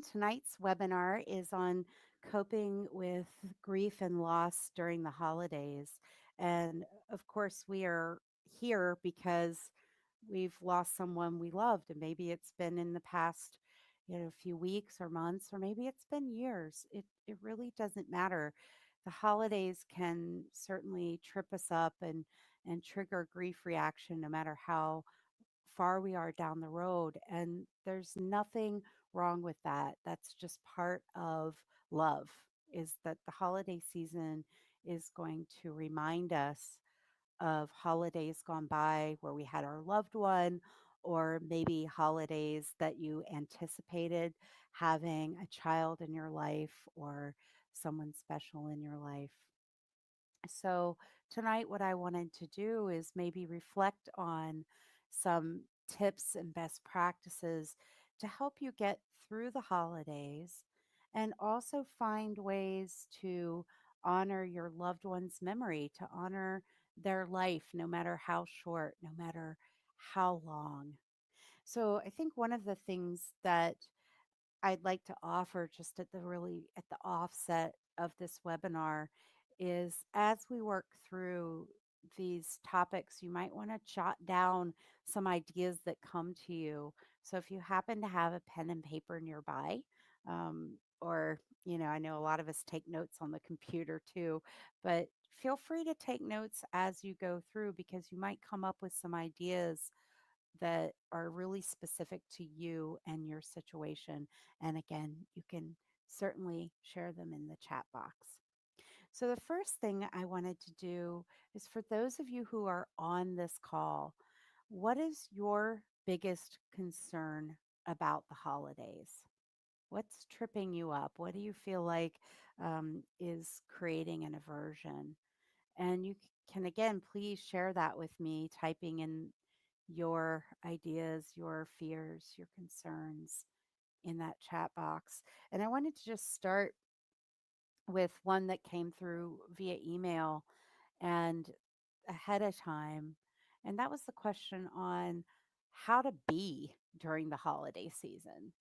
everyone. Tonight's webinar is on coping with grief and loss during the holidays. And of course, we are here because we've lost someone we loved, and maybe it's been in the past, few weeks or months, or maybe it's been years. It really doesn't matter. The holidays can certainly trip us up and trigger grief reaction no matter how far we are down the road. And there's nothing wrong with that. That's just part of love, is that the holiday season is going to remind us of holidays gone by where we had our loved one, or maybe holidays that you anticipated having a child in your life or someone special in your life. So, tonight, what I wanted to do is maybe reflect on some tips and best practices to help you get through the holidays and also find ways to honor your loved one's memory, to honor their life, no matter how short, no matter how long. So, I think one of the things that I'd like to offer just at the offset of this webinar is, as we work through these topics, you might want to jot down some ideas that come to you. So if you happen to have a pen and paper nearby, or I know a lot of us take notes on the computer too, but feel free to take notes as you go through, because you might come up with some ideas that are really specific to you and your situation. And again, you can certainly share them in the chat box. So, the first thing I wanted to do is, for those of you who are on this call, what is your biggest concern about the holidays? What's tripping you up? What do you feel like is creating an aversion? And you can, again, please share that with me, typing in your ideas, your fears, your concerns in that chat box. And I wanted to just start with one that came through via email and ahead of time. And that was the question on how to be during the holiday season.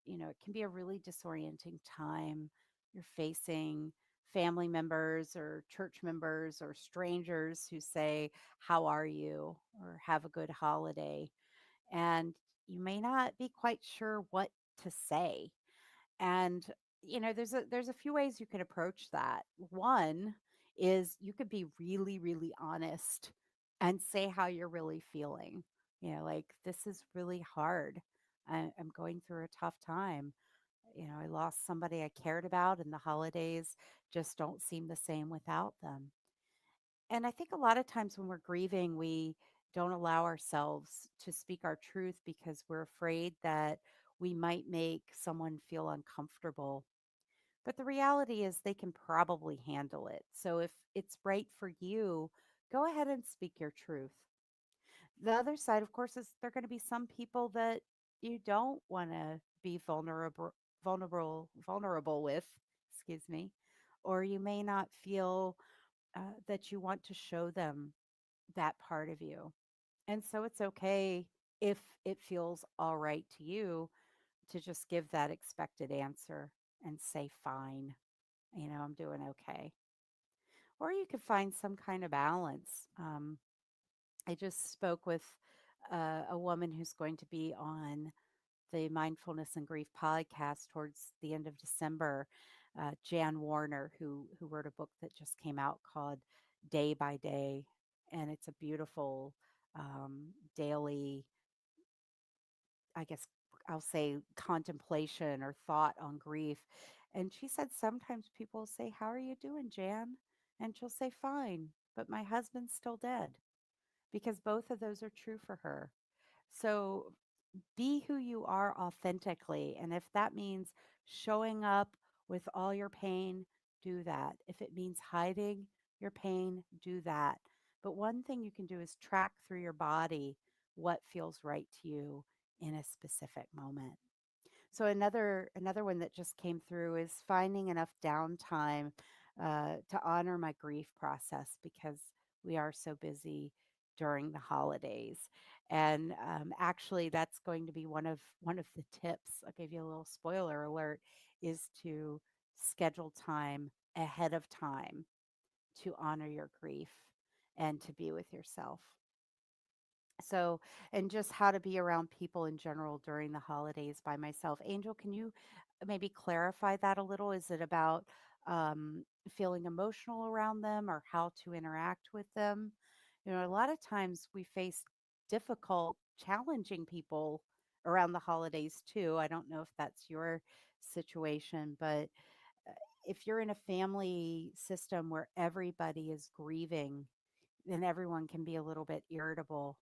It can be a really disorienting time. You're facing family members or church members or strangers who say, "How are you?" or "Have a good holiday." And you may not be quite sure what to say. And there's a few ways you can approach that. One is you could be really, really honest and say how you're really feeling. Like, this is really hard. I'm going through a tough time. I lost somebody I cared about, and the holidays just don't seem the same without them. And I think a lot of times when we're grieving, we don't allow ourselves to speak our truth because we're afraid that we might make someone feel uncomfortable. But the reality is they can probably handle it. So if it's right for you, go ahead and speak your truth. The other side, of course, is there going to be some people that you don't want to be vulnerable with, excuse me, or you may not feel that you want to show them that part of you. And so it's okay if it feels all right to you to just give that expected answer and say, fine, I'm doing okay. Or you could find some kind of balance. I just spoke with a woman who's going to be on the Mindfulness and Grief podcast towards the end of December, Jan Warner, who wrote a book that just came out called Day by Day, and it's a beautiful daily, I guess I'll say, contemplation or thought on grief. And she said sometimes people say, "How are you doing, Jan?" And she'll say, "Fine, but my husband's still dead," because both of those are true for her. So be who you are authentically. And if that means showing up with all your pain, do that. If it means hiding your pain, do that. But one thing you can do is track through your body what feels right to you in a specific moment. So another one that just came through is finding enough downtime to honor my grief process, because we are so busy during the holidays. And actually, that's going to be one of the tips. I'll give you a little spoiler alert: is to schedule time ahead of time to honor your grief and to be with yourself. So, and just how to be around people in general during the holidays by myself. Angel, can you maybe clarify that a little? Is it about feeling emotional around them or how to interact with them? A lot of times we face difficult, challenging people around the holidays too. I don't know if that's your situation, but uh, if you're in a family system where everybody is grieving, then everyone can be a little bit irritable,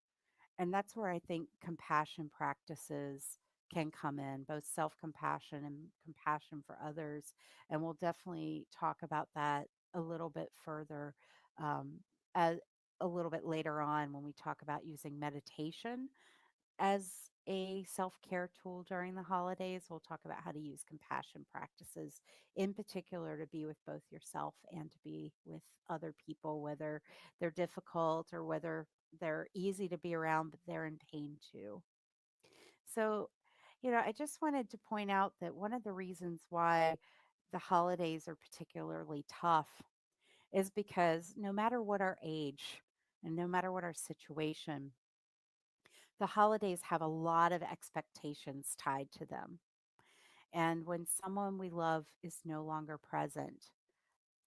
and that's where I think compassion practices can come in, both self compassion and compassion for others. And we'll definitely talk about that a little bit further, um, as, a little bit later on when we talk about using meditation as a self care tool during the holidays. We'll talk about how to use compassion practices in particular to be with both yourself and to be with other people, whether they're difficult or whether they're easy to be around, but they're in pain too. So, I just wanted to point out that one of the reasons why the holidays are particularly tough is because no matter what our age and no matter what our situation, the holidays have a lot of expectations tied to them. And when someone we love is no longer present,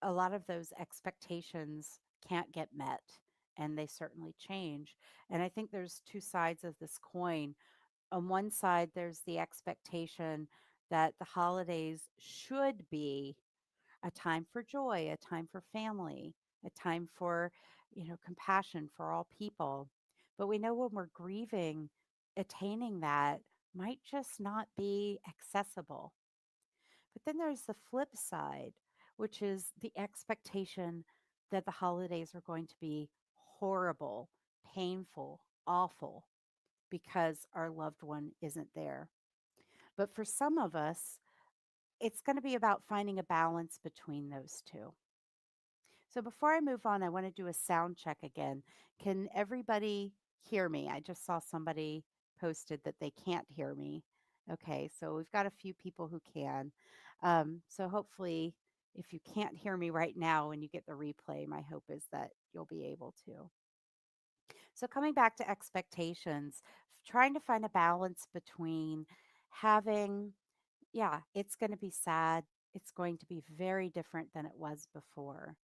a lot of those expectations can't get met and they certainly change. And I think there's two sides of this coin. On one side, there's the expectation that the holidays should be a time for joy, a time for family, a time for, compassion for all people. But we know when we're grieving, attaining that might just not be accessible. But then there's the flip side, which is the expectation that the holidays are going to be horrible, painful, awful because our loved one isn't there. But for some of us, it's going to be about finding a balance between those two. So before I move on, I want to do a sound check again. Can everybody hear me? I just saw somebody posted that they can't hear me. Okay, so we've got a few people who can. So hopefully, if you can't hear me right now when you get the replay, my hope is that you'll be able to. So coming back to expectations, trying to find a balance between having, yeah, it's going to be sad. It's going to be very different than it was before,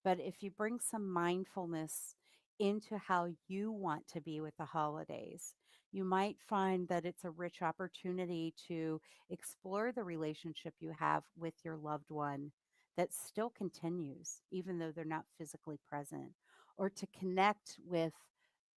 but if you bring some mindfulness into how you want to be with the holidays, you might find that it's a rich opportunity to explore the relationship you have with your loved one that still continues, even though they're not physically present, or to connect with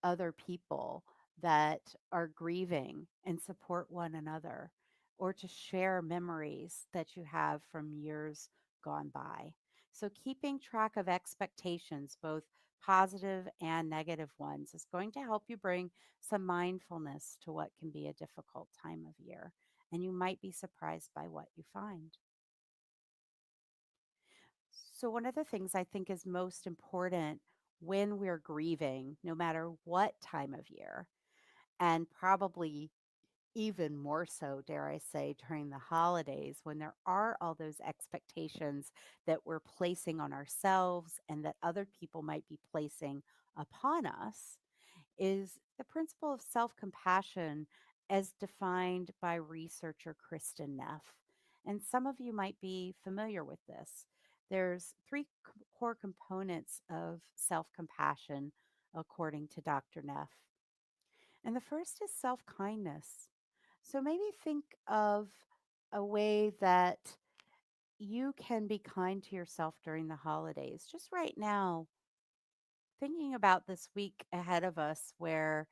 other people that are grieving and support one another, or to share memories that you have from years gone by. So, keeping track of expectations, both positive and negative ones, is going to help you bring some mindfulness to what can be a difficult time of year. And you might be surprised by what you find. So, one of the things I think is most important when we're grieving, no matter what time of year, and probably even more so, dare I say, during the holidays when there are all those expectations that we're placing on ourselves and that other people might be placing upon us, is the principle of self compassion as defined by researcher Kristen Neff. And some of you might be familiar with this. There's three core components of self compassion, according to Dr. Neff. And the first is self kindness. So maybe think of a way that you can be kind to yourself during the holidays. Just right now, thinking about this week ahead of us where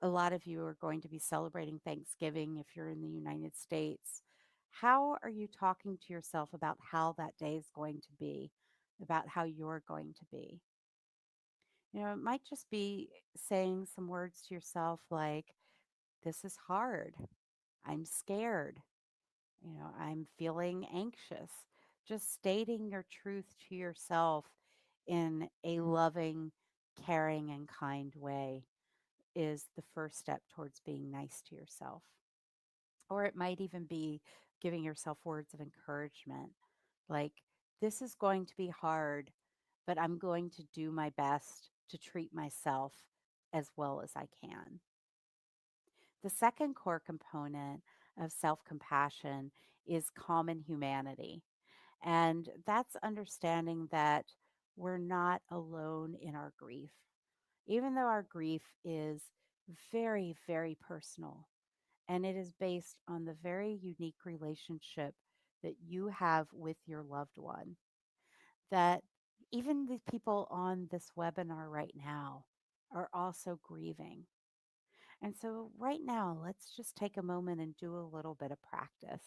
a lot of you are going to be celebrating Thanksgiving if you're in the United States. How are you talking to yourself about how that day is going to be, about how you're going to be? It might just be saying some words to yourself like, this is hard. I'm scared. I'm feeling anxious. Just stating your truth to yourself in a loving, caring, and kind way is the first step towards being nice to yourself. Or it might even be giving yourself words of encouragement like, this is going to be hard, but I'm going to do my best to treat myself as well as I can. The second core component of self compassion is common humanity. And that's understanding that we're not alone in our grief. Even though our grief is very, very personal and it is based on the very unique relationship that you have with your loved one, that even the people on this webinar right now are also grieving. And so, right now, let's just take a moment and do a little bit of practice.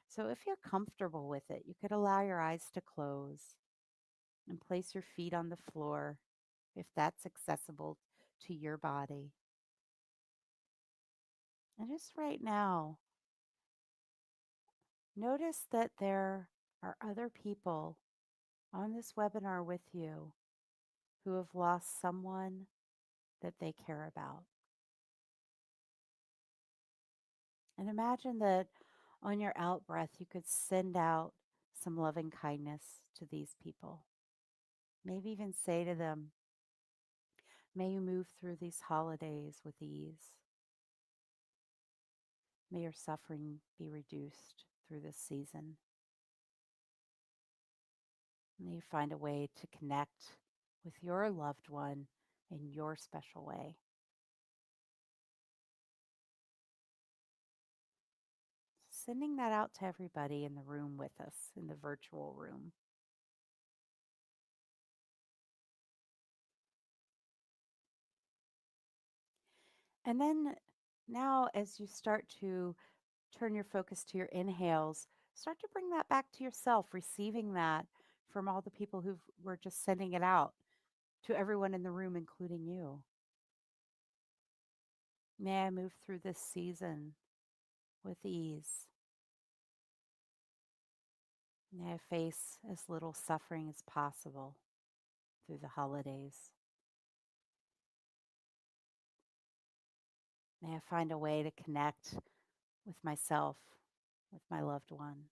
So, if you're comfortable with it, you could allow your eyes to close and place your feet on the floor if that's accessible to your body. And just right now, notice that there are other people on this webinar with you who have lost someone that they care about. And imagine that on your out breath, you could send out some loving kindness to these people. Maybe even say to them, may you move through these holidays with ease. May your suffering be reduced through this season. May you find a way to connect with your loved one in your special way. Sending that out to everybody in the room with us, in the virtual room. And then now, as you start to turn your focus to your inhales, start to bring that back to yourself, receiving that from all the people who were just sending it out to everyone in the room, including you. May I move through this season with ease. May I face as little suffering as possible through the holidays. May I find a way to connect with myself, with my loved one.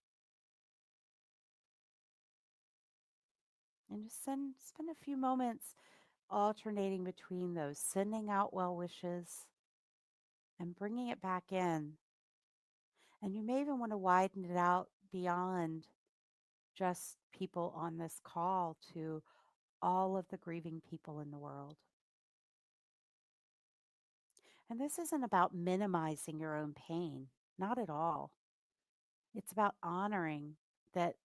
And just spend a few moments alternating between those, sending out well wishes and bringing it back in. And you may even want to widen it out beyond just people on this call to all of the grieving people in the world. And this isn't about minimizing your own pain, not at all. It's about honoring that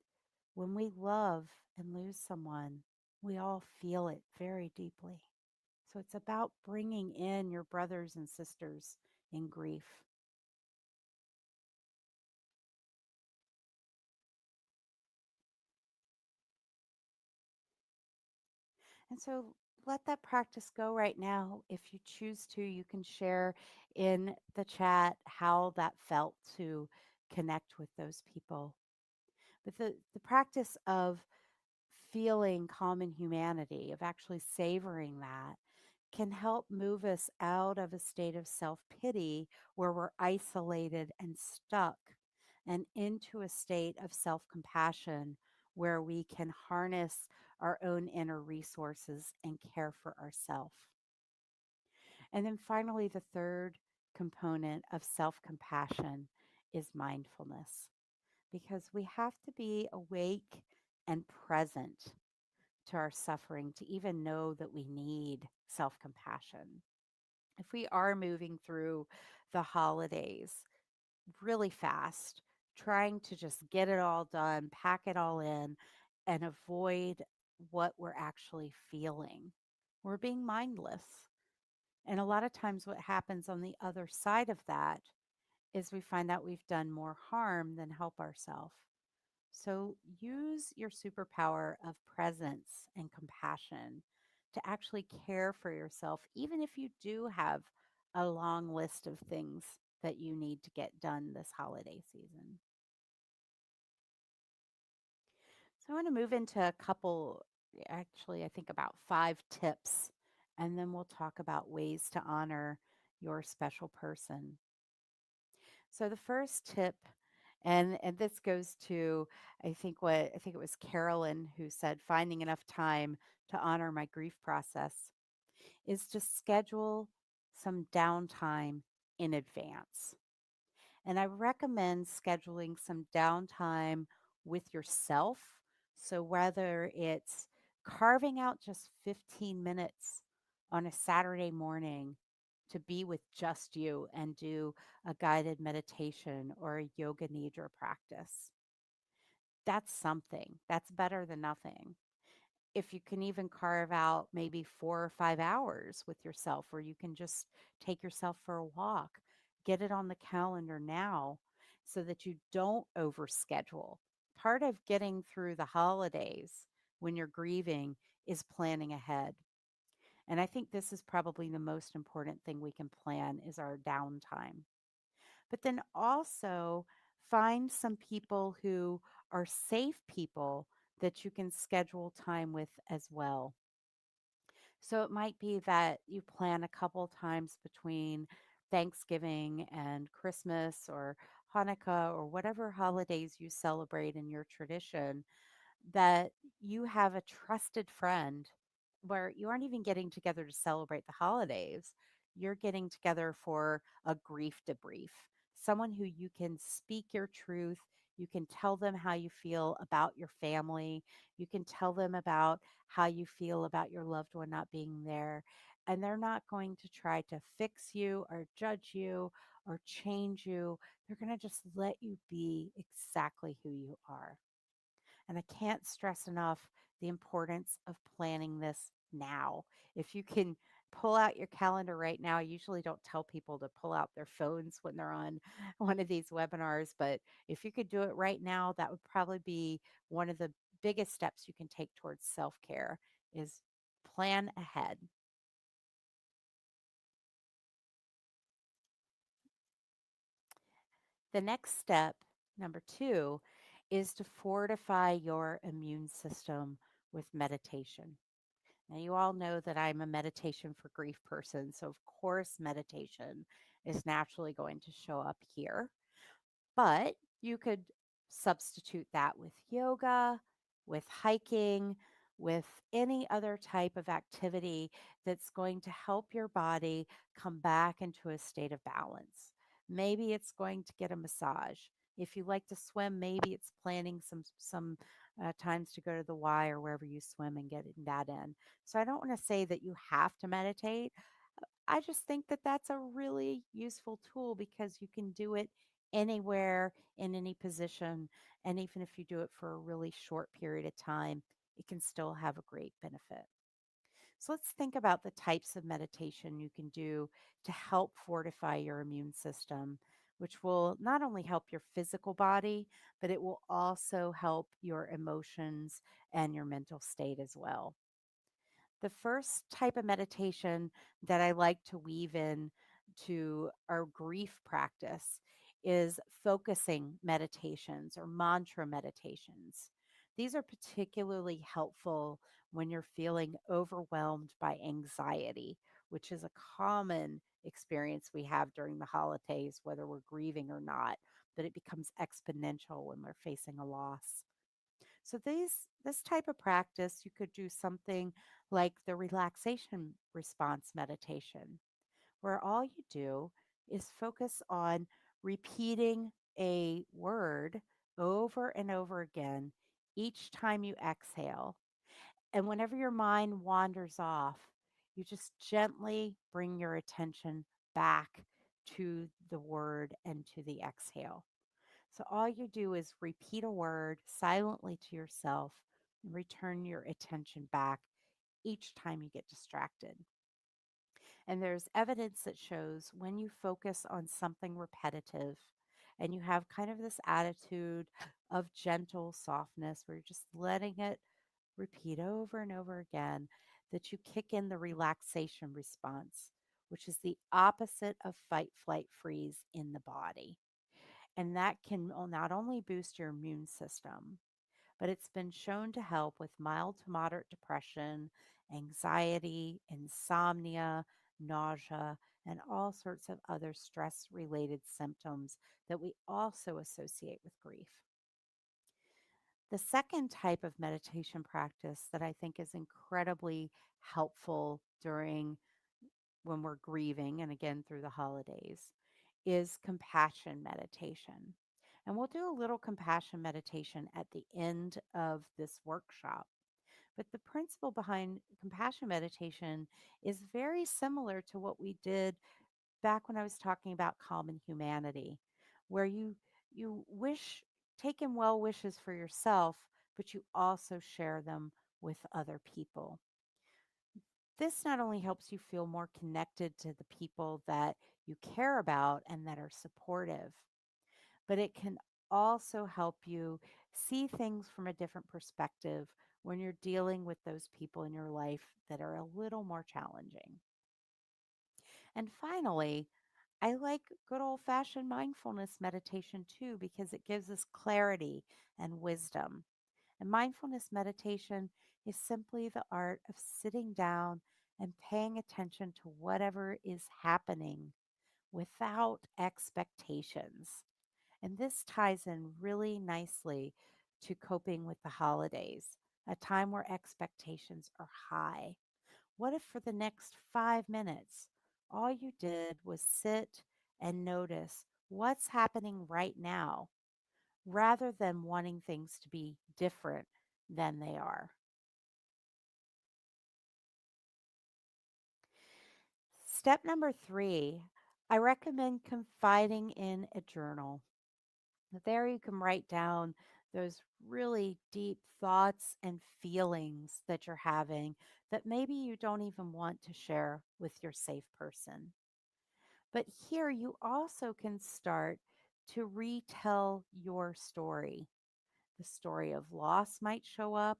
when we love and lose someone, we all feel it very deeply. So it's about bringing in your brothers and sisters in grief. And so let that practice go right now. If you choose to, you can share in the chat how that felt to connect with those people. But the practice of feeling common humanity, of actually savoring that, can help move us out of a state of self pity where we're isolated and stuck and into a state of self compassion where we can harness our own inner resources and care for ourselves. And then finally, the third component of self compassion is mindfulness, because we have to be awake and present to our suffering to even know that we need self compassion. If we are moving through the holidays really fast, trying to just get it all done, pack it all in, and avoid what we're actually feeling, we're being mindless. And a lot of times, what happens on the other side of that is we find out we've done more harm than help ourselves. So use your superpower of presence and compassion to actually care for yourself, even if you do have a long list of things that you need to get done this holiday season. So I want to move into a couple, actually, I think about 5 tips and then we'll talk about ways to honor your special person. So the first tip, and this goes to I think it was Carolyn who said finding enough time to honor my grief process is to schedule some downtime in advance. And I recommend scheduling some downtime with yourself. So whether it's carving out just 15 minutes on a Saturday morning to be with just you and do a guided meditation or a yoga nidra practice, that's something. That's better than nothing. If you can even carve out maybe 4 or 5 hours with yourself, where you can just take yourself for a walk, get it on the calendar now so that you don't overschedule. Part of getting through the holidays when you're grieving is planning ahead. And I think this is probably the most important thing we can plan is our downtime. But then also find some people who are safe people that you can schedule time with as well. So it might be that you plan a couple times between Thanksgiving and Christmas or Hanukkah or whatever holidays you celebrate in your tradition, that you have a trusted friend where you aren't even getting together to celebrate the holidays. You're getting together for a grief debrief, someone who you can speak your truth. You can tell them how you feel about your family. You can tell them about how you feel about your loved one not being there. And they're not going to try to fix you or judge you or change you. They're going to just let you be exactly who you are. And I can't stress enough the importance of planning this now. If you can pull out your calendar right now, I usually don't tell people to pull out their phones when they're on one of these webinars, but if you could do it right now, that would probably be one of the biggest steps you can take towards self-care is plan ahead. The next step, number 2, is to fortify your immune system with meditation. Now, you all know that I'm a meditation for grief person. So, of course, meditation is naturally going to show up here. But you could substitute that with yoga, with hiking, with any other type of activity that's going to help your body come back into a state of balance. Maybe it's going to get a massage. If you like to swim, maybe it's planning some times to go to the Y or wherever you swim and getting that in. So I don't want to say that you have to meditate. I just think that that's a really useful tool because you can do it anywhere in any position. And even if you do it for a really short period of time, it can still have a great benefit. So let's think about the types of meditation you can do to help fortify your immune system, which will not only help your physical body, but it will also help your emotions and your mental state as well. The first type of meditation that I like to weave in to our grief practice is focusing meditations or mantra meditations. These are particularly helpful when you're feeling overwhelmed by anxiety, which is a common experience we have during the holidays, whether we're grieving or not, but it becomes exponential when we're facing a loss. So this type of practice, you could do something like the relaxation response meditation, where all you do is focus on repeating a word over and over again each time you exhale. And whenever your mind wanders off, you just gently bring your attention back to the word and to the exhale. So all you do is repeat a word silently to yourself and return your attention back each time you get distracted. And there's evidence that shows when you focus on something repetitive and you have kind of this attitude of gentle softness where you're just letting it repeat over and over again, that you kick in the relaxation response, which is the opposite of fight, flight, freeze in the body. And that can not only boost your immune system, but it's been shown to help with mild to moderate depression anxiety, insomnia, nausea, and all sorts of other stress related symptoms that we also associate with grief. The second type of meditation practice that I think is incredibly helpful during when we're grieving and again through the holidays is compassion meditation. And we'll do a little compassion meditation at the end of this workshop. But the principle behind compassion meditation is very similar to what we did back when I was talking about common humanity, where you wish take in well wishes for yourself, but you also share them with other people. This not only helps you feel more connected to the people that you care about and that are supportive, but it can also help you see things from a different perspective when you're dealing with those people in your life that are a little more challenging. And finally, I like good old fashioned mindfulness meditation too because it gives us clarity and wisdom. And mindfulness meditation is simply the art of sitting down and paying attention to whatever is happening without expectations. And this ties in really nicely to coping with the holidays, a time where expectations are high. What if for the next 5 minutes, all you did was sit and notice what's happening right now rather than wanting things to be different than they are? Step number three, I recommend confiding in a journal. There you can write down those really deep thoughts and feelings that you're having that maybe you don't even want to share with your safe person. But here you also can start to retell your story. The story of loss might show up,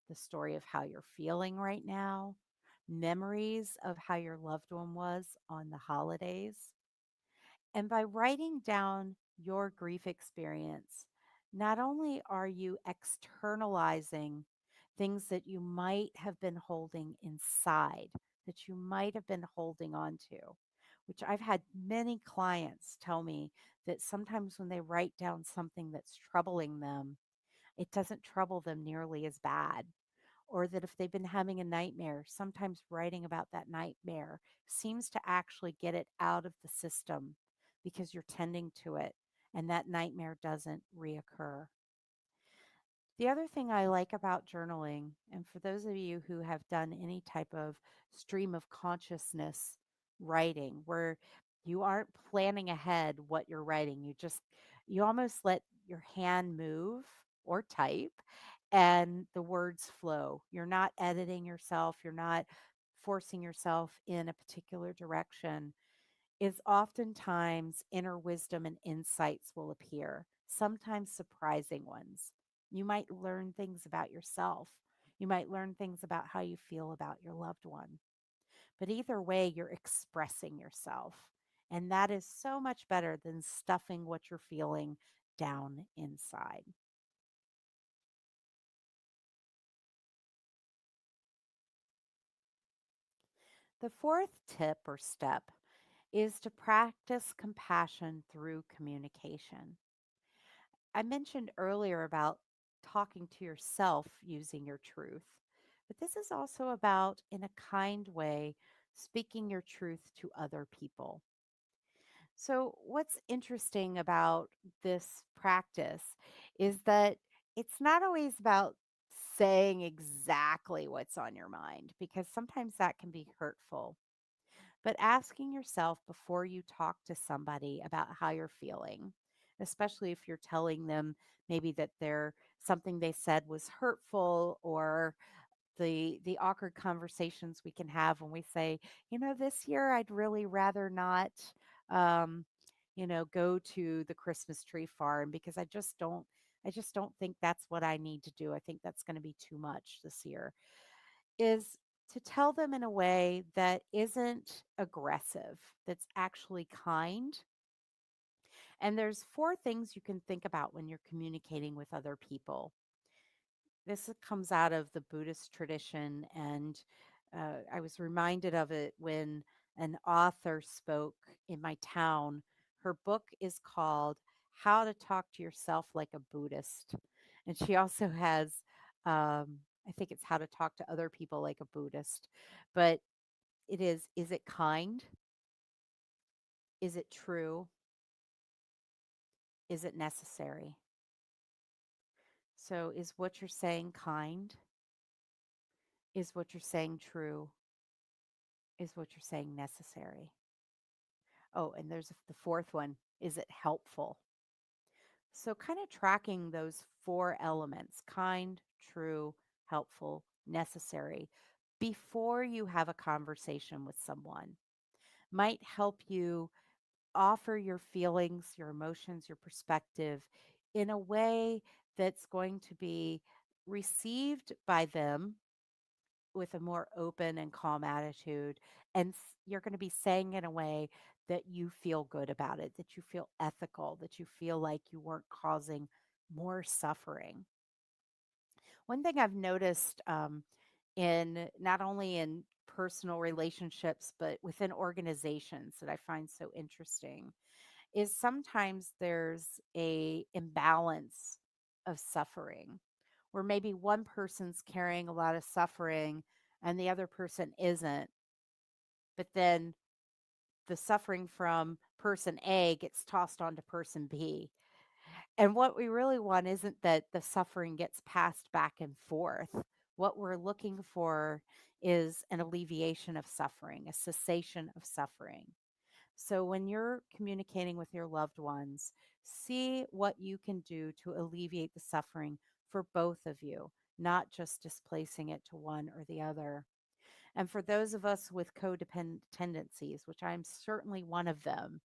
the story of how you're feeling right now, memories of how your loved one was on the holidays. And by writing down your grief experience, not only are you externalizing things that you might have been holding inside, that you might have been holding on to, which I've had many clients tell me that sometimes when they write down something that's troubling them, it doesn't trouble them nearly as bad. Or that if they've been having a nightmare, sometimes writing about that nightmare seems to actually get it out of the system because you're tending to it and that nightmare doesn't reoccur. The other thing I like about journaling, and for those of you who have done any type of stream of consciousness writing, where you aren't planning ahead what you're writing, you almost let your hand move or type and the words flow. You're not editing yourself, you're not forcing yourself in a particular direction, is oftentimes inner wisdom and insights will appear, sometimes surprising ones. You might learn things about yourself. You might learn things about how you feel about your loved one. But either way, you're expressing yourself. And that is so much better than stuffing what you're feeling down inside. The fourth tip or step is to practice compassion through communication. I mentioned earlier about talking to yourself using your truth, but this is also about, in a kind way, speaking your truth to other people. So, what's interesting about this practice is that it's not always about saying exactly what's on your mind, because sometimes that can be hurtful. But asking yourself before you talk to somebody about how you're feeling, especially if you're telling them maybe that they're something they said was hurtful, or the awkward conversations we can have when we say, this year I'd really rather not um go to the Christmas tree farm because I just don't think that's what I need to do. I think that's going to be too much this year, is to tell them in a way that isn't aggressive, that's actually kind. And there's four things you can think about when you're communicating with other people. This comes out of the Buddhist tradition, and I was reminded of it when an author spoke in my town. Her book is called How to Talk to Yourself Like a Buddhist. And she also has, I think it's How to Talk to Other People Like a Buddhist. But is it kind? Is it true? Is it necessary? So, is what you're saying kind? Is what you're saying true? Is what you're saying necessary? Oh, and there's the fourth one. Is it helpful? So, kind of tracking those four elements: kind, true, helpful, necessary before you have a conversation with someone might help you offer your feelings, your emotions, your perspective in a way that's going to be received by them with a more open and calm attitude. And you're going to be saying in a way that you feel good about it, that you feel ethical, that you feel like you weren't causing more suffering. One thing I've noticed in not only in personal relationships, but within organizations that I find so interesting is sometimes there's a imbalance of suffering where maybe one person's carrying a lot of suffering and the other person isn't, but then the suffering from person A gets tossed onto person B. And what we really want isn't that the suffering gets passed back and forth. What we're looking for is an alleviation of suffering, a cessation of suffering. So when you're communicating with your loved ones, see what you can do to alleviate the suffering for both of you, not just displacing it to one or the other. And for those of us with codependent tendencies, which I'm certainly one of them,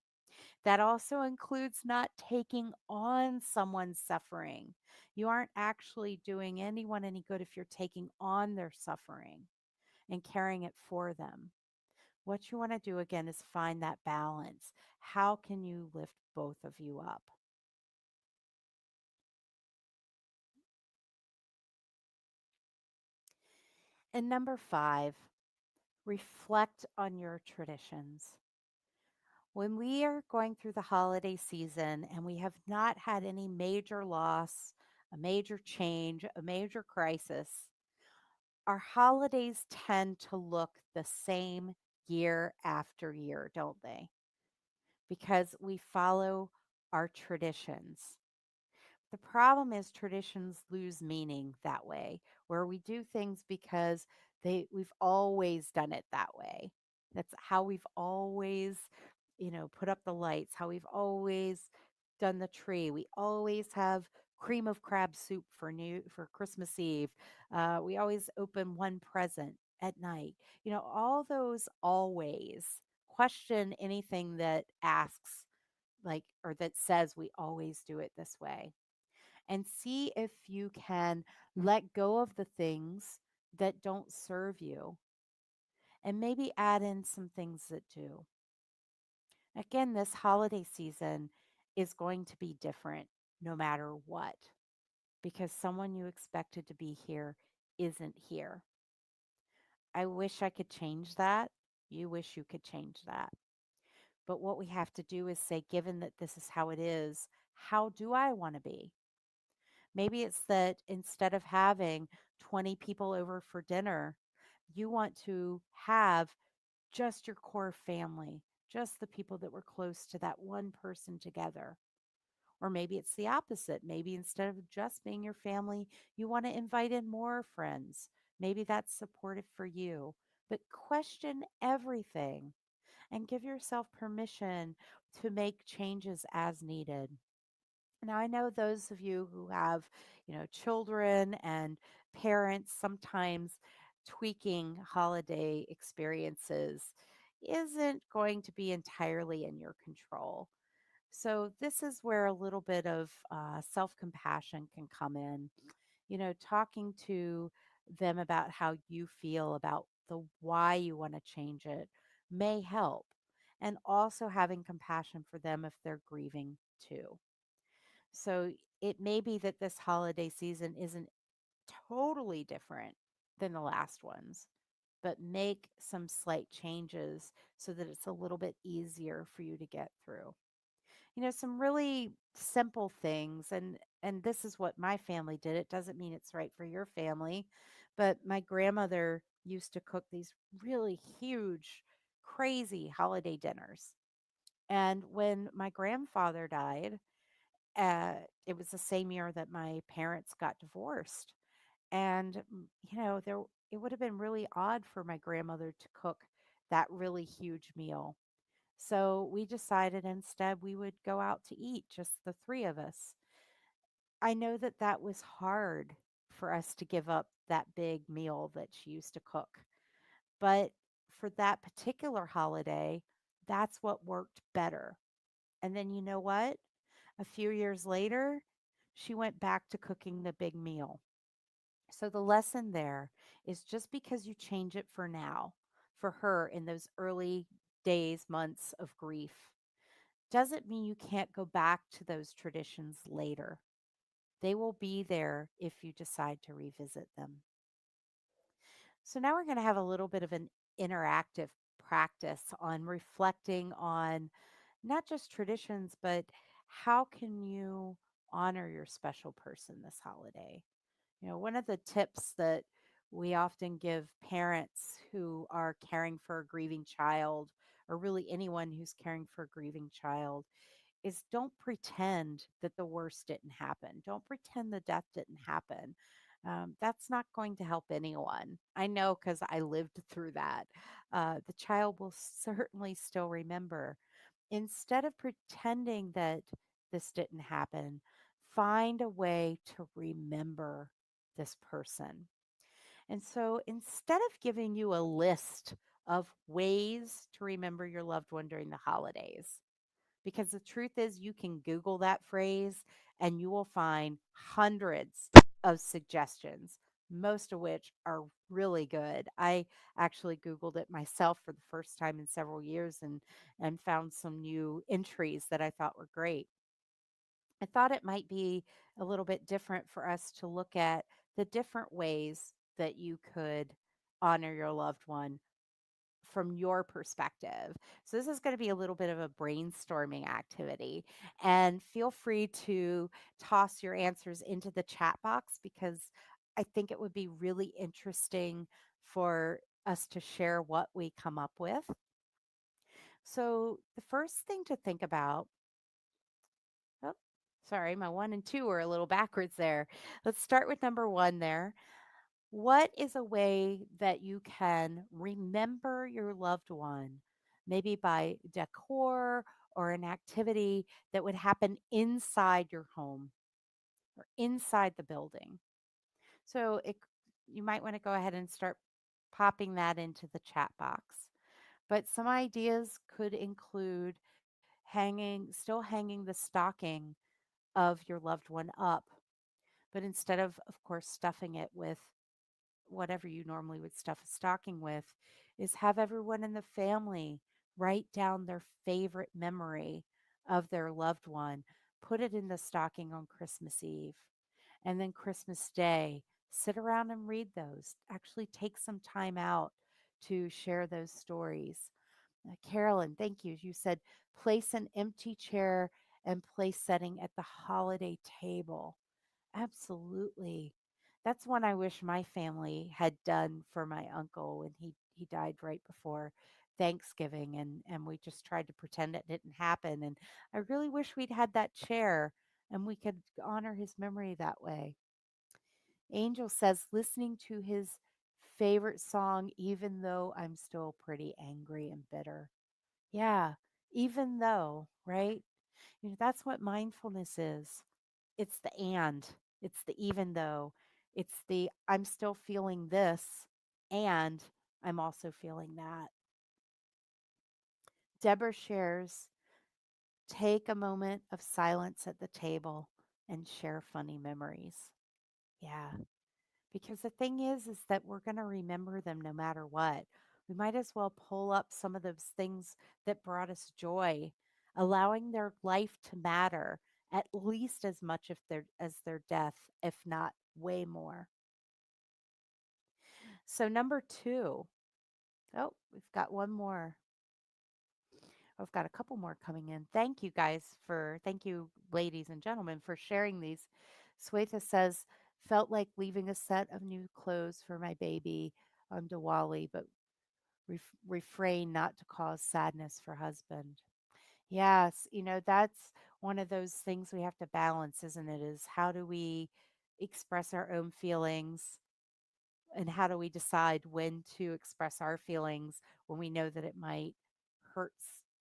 that also includes not taking on someone's suffering. You aren't actually doing anyone any good if you're taking on their suffering and carrying it for them. What you want to do again is find that balance. How can you lift both of you up? And number five, reflect on your traditions. When we are going through the holiday season and we have not had any major loss, a major change, a major crisis, our holidays tend to look the same year after year, don't they? Because we follow our traditions. The problem is traditions lose meaning that way, where we do things because we've always done it that way. That's how we've always, put up the lights, how we've always done the tree. We always have cream of crab soup for Christmas Eve. We always open one present at night. All those always question anything that asks like or that says we always do it this way and see if you can let go of the things that don't serve you and maybe add in some things that do. Again, this holiday season is going to be different no matter what because someone you expected to be here isn't here. I wish I could change that. You wish you could change that. But what we have to do is say, given that this is how it is, how do I want to be? Maybe it's that instead of having 20 people over for dinner, you want to have just your core family, just the people that were close to that one person together. Or maybe it's the opposite. Maybe instead of just being your family, you want to invite in more friends. Maybe that's supportive for you. But question everything and give yourself permission to make changes as needed. Now, I know those of you who have, children and parents, sometimes tweaking holiday experiences isn't going to be entirely in your control. So, this is where a little bit of self compassion can come in. Talking to them about how you feel about the why you want to change it may help. And also having compassion for them if they're grieving too. So it may be that this holiday season isn't totally different than the last ones, but make some slight changes so that it's a little bit easier for you to get through. Some really simple things, and this is what my family did. It doesn't mean it's right for your family, but my grandmother used to cook these really huge, crazy holiday dinners. And when my grandfather died, it was the same year that my parents got divorced. And there it would have been really odd for my grandmother to cook that really huge meal. So we decided instead we would go out to eat, just the three of us. I know that that was hard for us to give up that big meal that she used to cook. But for that particular holiday, that's what worked better. And then you know what? A few years later, she went back to cooking the big meal. So the lesson there is just because you change it for now, for her in those early days, months of grief, doesn't mean you can't go back to those traditions later. They will be there if you decide to revisit them. So now we're going to have a little bit of an interactive practice on reflecting on not just traditions, but how can you honor your special person this holiday? One of the tips that we often give parents who are caring for a grieving child, or really anyone who's caring for a grieving child, is don't pretend that the worst didn't happen. Don't pretend the death didn't happen. That's not going to help anyone. I know because I lived through that. The child will certainly still remember. Instead of pretending that this didn't happen, find a way to remember this person. And so instead of giving you a list of ways to remember your loved one during the holidays, because the truth is, you can Google that phrase and you will find hundreds of suggestions, most of which are really good. I actually Googled it myself for the first time in several years and found some new entries that I thought were great. I thought it might be a little bit different for us to look at the different ways that you could honor your loved one from your perspective. So this is going to be a little bit of a brainstorming activity, and feel free to toss your answers into the chat box because I think it would be really interesting for us to share what we come up with. So the first thing to think about, oh, sorry, my one and two are a little backwards there. Let's start with number one there. What is a way that you can remember your loved one, maybe by decor or an activity that would happen inside your home or inside the building? So you might want to go ahead and start popping that into the chat box. But some ideas could include still hanging the stocking of your loved one up, but instead of course, stuffing it with whatever you normally would stuff a stocking with, is have everyone in the family write down their favorite memory of their loved one, put it in the stocking on Christmas Eve. And then Christmas Day, sit around and read those. Actually, take some time out to share those stories. Carolyn, thank you. You said place an empty chair and place setting at the holiday table. Absolutely. That's one I wish my family had done for my uncle when he died right before Thanksgiving, and we just tried to pretend it didn't happen, and I really wish we'd had that chair and we could honor his memory that way. Angel says listening to his favorite song even though I'm still pretty angry and bitter. Yeah, even though, right? That's what mindfulness is. It's the and, it's the even though, it's the I'm still feeling this and I'm also feeling that. Deborah shares, take a moment of silence at the table and share funny memories. Yeah, because the thing is that we're going to remember them no matter what. We might as well pull up some of those things that brought us joy, allowing their life to matter at least as much if as their death, if not way more. So number two, Oh, we've got one more. I've got a couple more coming in. Thank you guys thank you, ladies and gentlemen, for sharing these. Swetha says, felt like leaving a set of new clothes for my baby on Diwali, but refrain not to cause sadness for husband. Yes, that's one of those things we have to balance, isn't it? Is how do we express our own feelings and how do we decide when to express our feelings when we know that it might hurt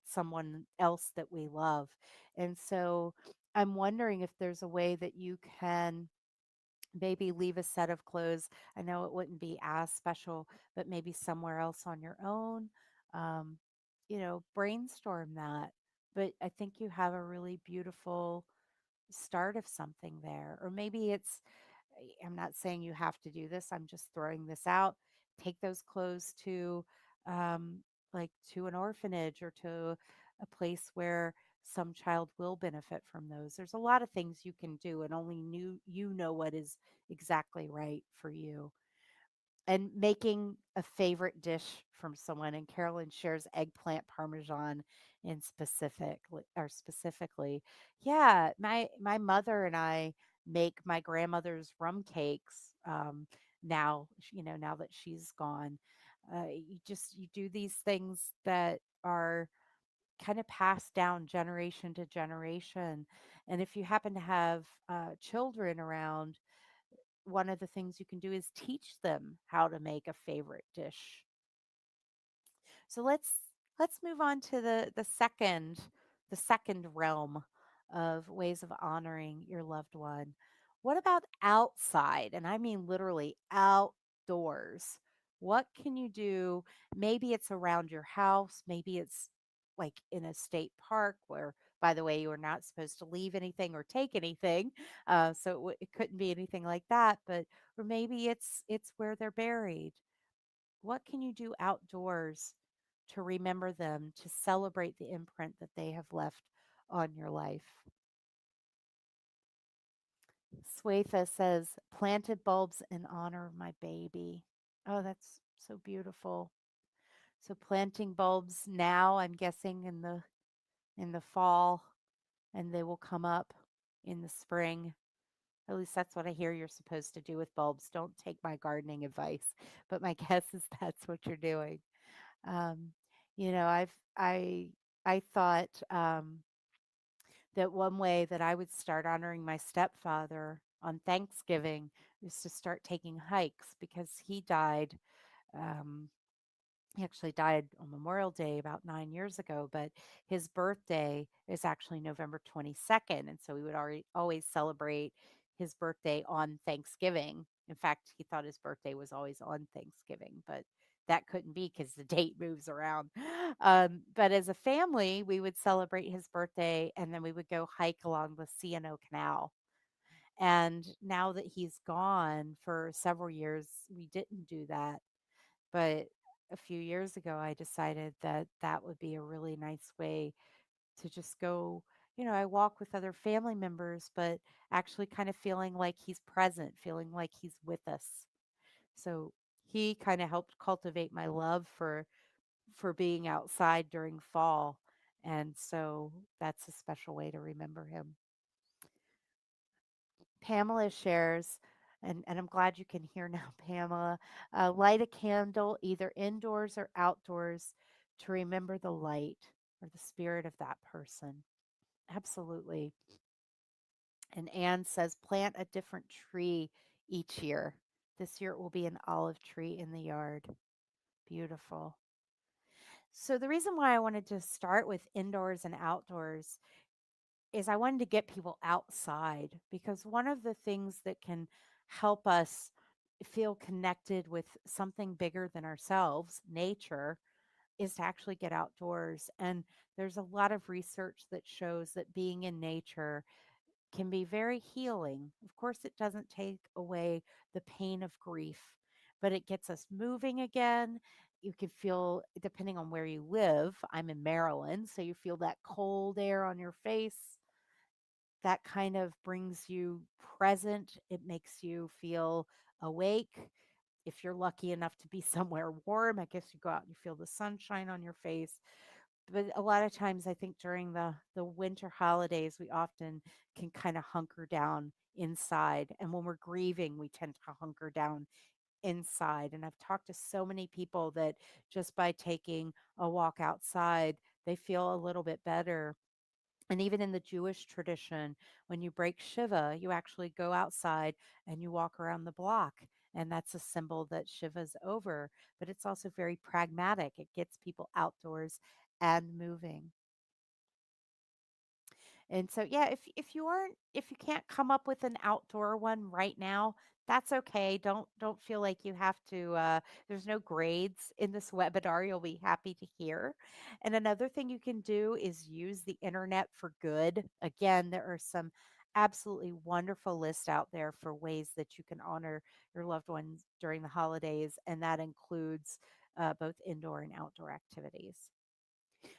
someone else that we love. And so I'm wondering if there's a way that you can maybe leave a set of clothes. I know it wouldn't be as special, but maybe somewhere else on your own. Um, brainstorm that. But I think you have a really beautiful start of something there. Or maybe I'm not saying you have to do this. I'm just throwing this out. Take those clothes to, um, like, to an orphanage or to a place where some child will benefit from those. There's a lot of things you can do, and only you know what is exactly right for you. And making a favorite dish from someone. And Carolyn shares eggplant parmesan in specifically. Yeah, my mother and I make my grandmother's rum cakes. Now, now that she's gone, you do these things that are kind of passed down generation to generation. And if you happen to have children around, one of the things you can do is teach them how to make a favorite dish. So let's move on to the second realm of ways of honoring your loved one. What about outside? And I mean literally outdoors. What can you do? Maybe it's around your house, maybe it's like in a state park where, by the way, you are not supposed to leave anything or take anything. So it couldn't be anything like that, but or maybe it's where they're buried. What can you do outdoors to remember them, to celebrate the imprint that they have left on your life? Swetha says, planted bulbs in honor of my baby. Oh, that's so beautiful. So planting bulbs now, I'm guessing in the fall, and they will come up in the spring. At least that's what I hear you're supposed to do with bulbs. Don't take my gardening advice, but my guess is that's what you're doing. Um, I thought that one way that I would start honoring my stepfather on Thanksgiving is to start taking hikes because he died. Um, he actually died on Memorial Day about 9 years ago, but his birthday is actually November 22nd. And so we would already always celebrate his birthday on Thanksgiving. In fact, he thought his birthday was always on Thanksgiving, but that couldn't be because the date moves around. But as a family, we would celebrate his birthday and then we would go hike along the C&O Canal. And now that he's gone for several years, we didn't do that. But a few years ago, I decided that that would be a really nice way to just go. I walk with other family members, but actually kind of feeling like he's present, feeling like he's with us. So he kind of helped cultivate my love for being outside during fall. And so that's a special way to remember him. Pamela shares, and I'm glad you can hear now, Pamela. Light a candle either indoors or outdoors to remember the light or the spirit of that person. Absolutely. And Anne says, plant a different tree each year. This year it will be an olive tree in the yard. Beautiful. So, the reason why I wanted to start with indoors and outdoors is I wanted to get people outside because one of the things that can help us feel connected with something bigger than ourselves, nature, is to actually get outdoors. And there's a lot of research that shows that being in nature can be very healing. Of course, it doesn't take away the pain of grief, but it gets us moving again. You can feel, depending on where you live, I'm in Maryland, so you feel that cold air on your face that kind of brings you present. It makes you feel awake. if you're lucky enough to be somewhere warm, I guess you go out and you feel the sunshine on your face. But a lot of times, I think during the winter holidays, we often can kind of hunker down inside. And when we're grieving, we tend to hunker down inside. And I've talked to so many people that just by taking a walk outside, they feel a little bit better. And even in the Jewish tradition, when you break Shiva, you actually go outside and you walk around the block. And that's a symbol that Shiva's over. But it's also very pragmatic, it gets people outdoors and moving. And so, yeah, if you can't come up with an outdoor one right now, that's okay. Don't feel like you have to. There's no grades in this webinar. You'll be happy to hear. And another thing you can do is use the internet for good. Again, there are some absolutely wonderful lists out there for ways that you can honor your loved ones during the holidays, and that includes both indoor and outdoor activities.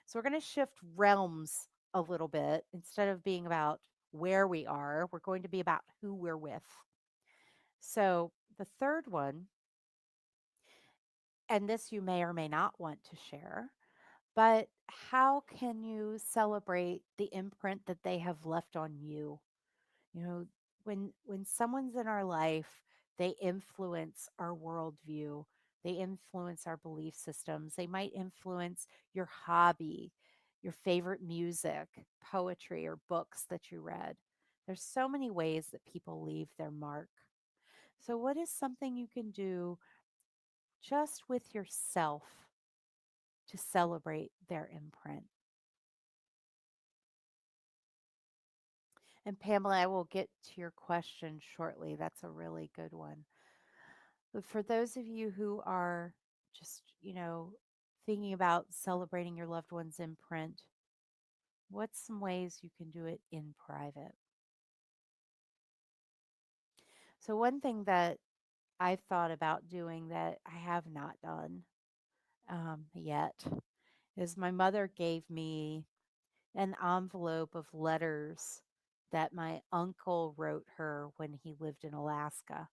So we're going to shift realms a little bit. Instead of being about where we are, we're going to be about who we're with. So the third one, and this you may or may not want to share, but how can you celebrate the imprint that they have left on you? You know, when someone's in our life, they influence our worldview. They influence our belief systems. They might influence your hobby, your favorite music, poetry, or books that you read. There's so many ways that people leave their mark. So, what is something you can do just with yourself to celebrate their imprint? And Pamela, I will get to your question shortly. That's a really good one. But for those of you who are just, thinking about celebrating your loved one's imprint, what's some ways you can do it in private? So, one thing that I've thought about doing that I have not done yet is my mother gave me an envelope of letters that my uncle wrote her when he lived in Alaska.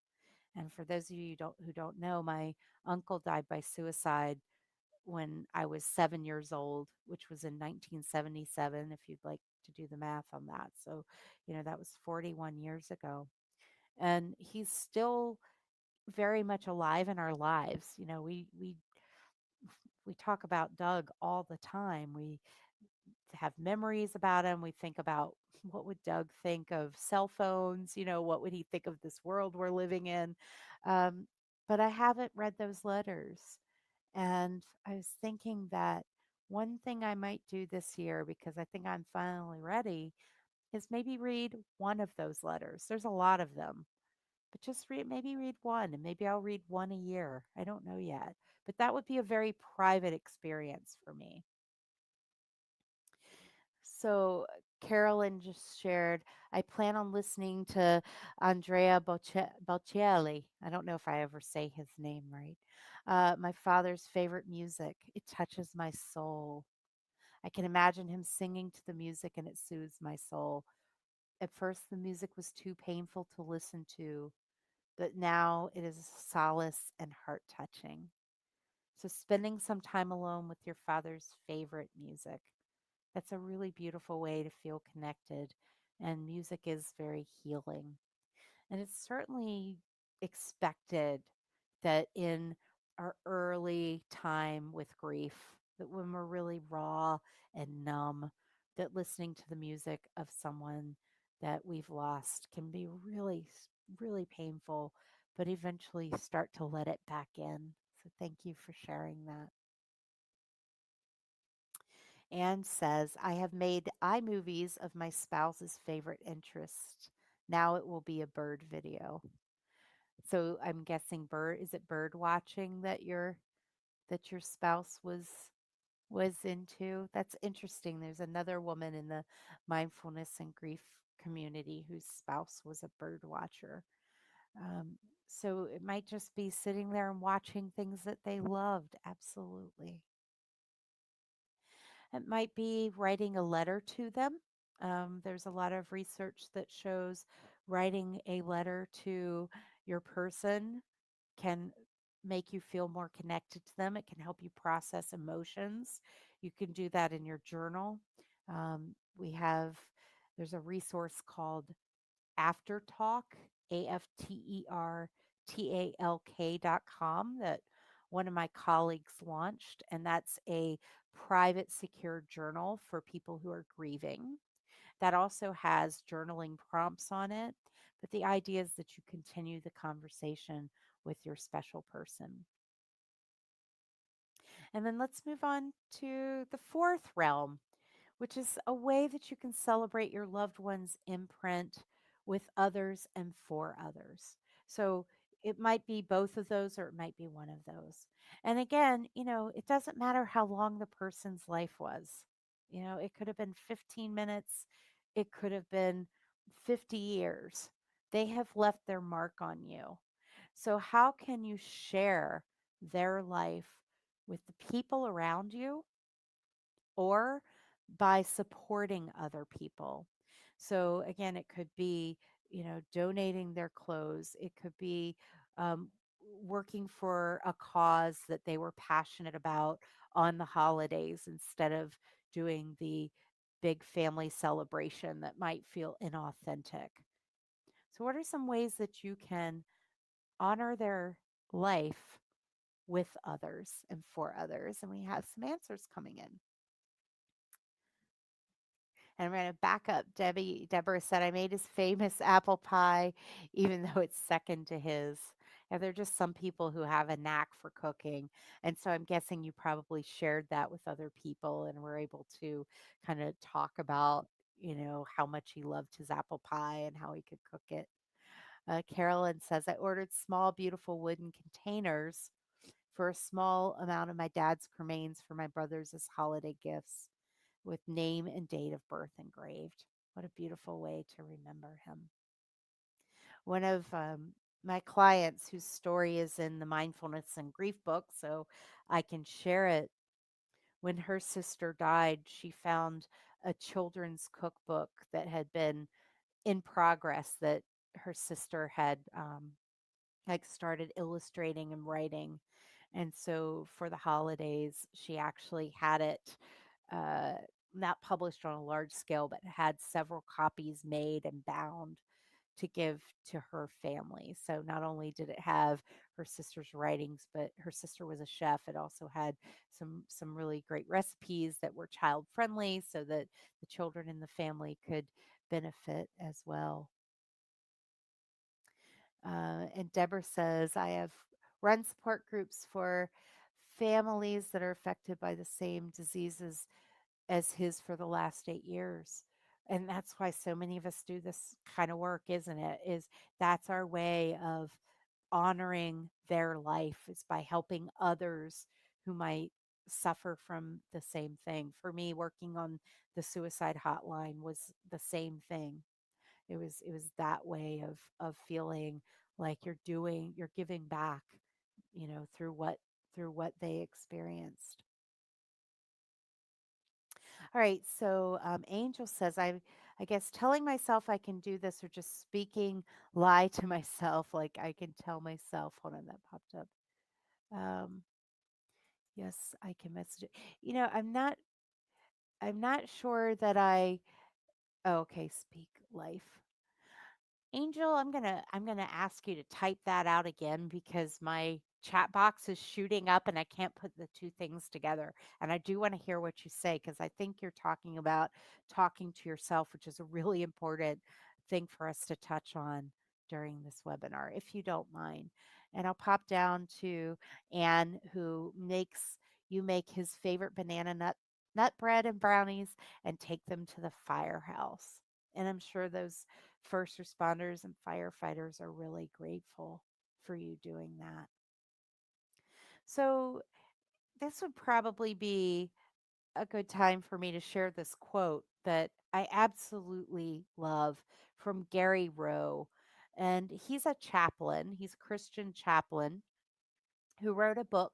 And for those of you who don't know, my uncle died by suicide when I was 7 years old, which was in 1977, if you'd like to do the math on that. So, that was 41 years ago. And he's still very much alive in our lives. We talk about Doug all the time. We have memories about him. We think about what would Doug think of cell phones? What would he think of this world we're living in? Um, but I haven't read those letters. And I was thinking that one thing I might do this year, because I think I'm finally ready, is maybe read one of those letters. There's a lot of them, but just maybe read one, and maybe I'll read one a year. I don't know yet. But that would be a very private experience for me. So Carolyn just shared, I plan on listening to Andrea Bocelli. I don't know if I ever say his name right. My father's favorite music. It touches my soul. I can imagine him singing to the music and it soothes my soul. At first, the music was too painful to listen to, but now it is solace and heart touching. So, spending some time alone with your father's favorite music. That's a really beautiful way to feel connected. And music is very healing. And it's certainly expected that in our early time with grief, that when we're really raw and numb, that listening to the music of someone that we've lost can be really, really painful, but eventually start to let it back in. So thank you for sharing that. Anne says, I have made iMovies of my spouse's favorite interest. Now it will be a bird video. So I'm guessing is it bird watching that your spouse was into? That's interesting. There's another woman in the mindfulness and grief community whose spouse was a bird watcher. Um, so it might just be sitting there and watching things that they loved. Absolutely. It might be writing a letter to them. There's a lot of research that shows writing a letter to your person can make you feel more connected to them. It can help you process emotions. You can do that in your journal. We have, there's a resource called Aftertalk, AFTERTALK.com, that one of my colleagues launched. And that's a private, secure journal for people who are grieving. That also has journaling prompts on it. But the idea is that you continue the conversation with your special person. And then let's move on to the fourth realm, which is a way that you can celebrate your loved one's imprint with others and for others. So it might be both of those or it might be one of those. And again, it doesn't matter how long the person's life was. It could have been 15 minutes, it could have been 50 years. They have left their mark on you. So, how can you share their life with the people around you or by supporting other people? So, again, it could be, donating their clothes, it could be um, working for a cause that they were passionate about on the holidays instead of doing the big family celebration that might feel inauthentic. So, what are some ways that you can honor their life with others and for others? And we have some answers coming in. And I'm going to back up. Deborah said, I made his famous apple pie, even though it's second to his. Yeah, there are just some people who have a knack for cooking. And so I'm guessing you probably shared that with other people and were able to kind of talk about, how much he loved his apple pie and how he could cook it. Carolyn says, I ordered small, beautiful wooden containers for a small amount of my dad's cremains for my brothers as holiday gifts with name and date of birth engraved. What a beautiful way to remember him. One of my clients, whose story is in the Mindfulness and Grief book, so I can share it. When her sister died, she found a children's cookbook that had been in progress that her sister had like started illustrating and writing. And so for the holidays, she actually had it uh, not published on a large scale, but had several copies made and bound to give to her family. So not only did it have her sister's writings, but her sister was a chef. It also had some really great recipes that were child friendly, so that the children in the family could benefit as well. And Deborah says, I have run support groups for families that are affected by the same diseases as his for the last 8 years. And that's why so many of us do this kind of work, isn't it? Is that's our way of honoring their life, is by helping others who might suffer from the same thing. For me, working on the suicide hotline was the same thing. It was that way of feeling like you're giving back, through what they experienced. All right, so Angel says, I guess telling myself I can do this or just speaking lie to myself, like I can tell myself. Hold on, that popped up. Um, yes, I can message it. I'm not sure that I. Oh, okay, speak life. Angel, I'm gonna ask you to type that out again because my chat box is shooting up and I can't put the two things together. And I do want to hear what you say because I think you're talking about talking to yourself, which is a really important thing for us to touch on during this webinar, if you don't mind. And I'll pop down to Anne, who makes you make his favorite banana nut bread and brownies and take them to the firehouse. And I'm sure those first responders and firefighters are really grateful for you doing that. So, this would probably be a good time for me to share this quote that I absolutely love from Gary Rowe. And he's a chaplain, he's a Christian chaplain who wrote a book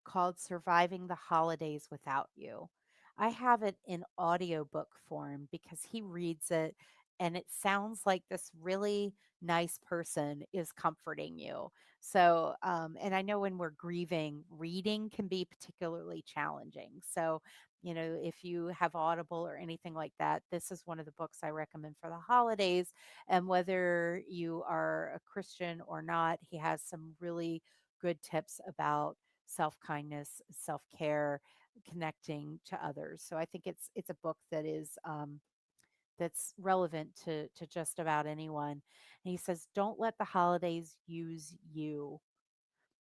called Surviving the Holidays Without You. I have it in audiobook form because he reads it and it sounds like this really nice person is comforting you. So, and I know when we're grieving, reading can be particularly challenging. So, if you have Audible or anything like that, this is one of the books I recommend for the holidays. And whether you are a Christian or not, he has some really good tips about self-kindness, self-care, connecting to others. So I think it's a book that is that's relevant to just about anyone. And he says, "Don't let the holidays use you.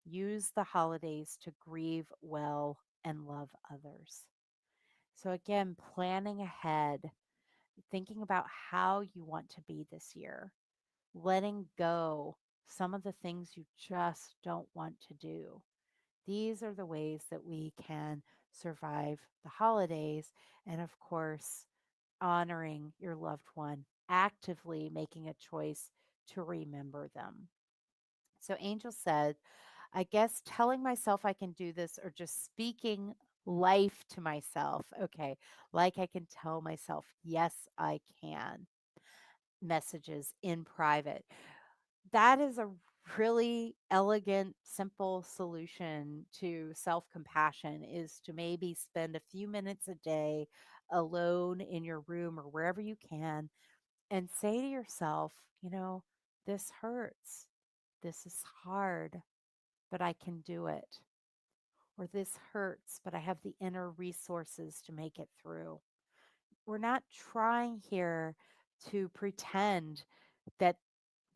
Use the holidays to grieve well and love others." So again, planning ahead, thinking about how you want to be this year, letting go some of the things you just don't want to do. These are the ways that we can survive the holidays. And of course, honoring your loved one, actively making a choice to remember them. So Angel said, I guess telling myself I can do this or just speaking life to myself. Okay, like I can tell myself, yes, I can. Messages in private. That is a really elegant, simple solution to self compassion is to maybe spend a few minutes a day alone in your room or wherever you can and say to yourself, this hurts. This is hard, but I can do it. Or this hurts, but I have the inner resources to make it through. We're not trying here to pretend that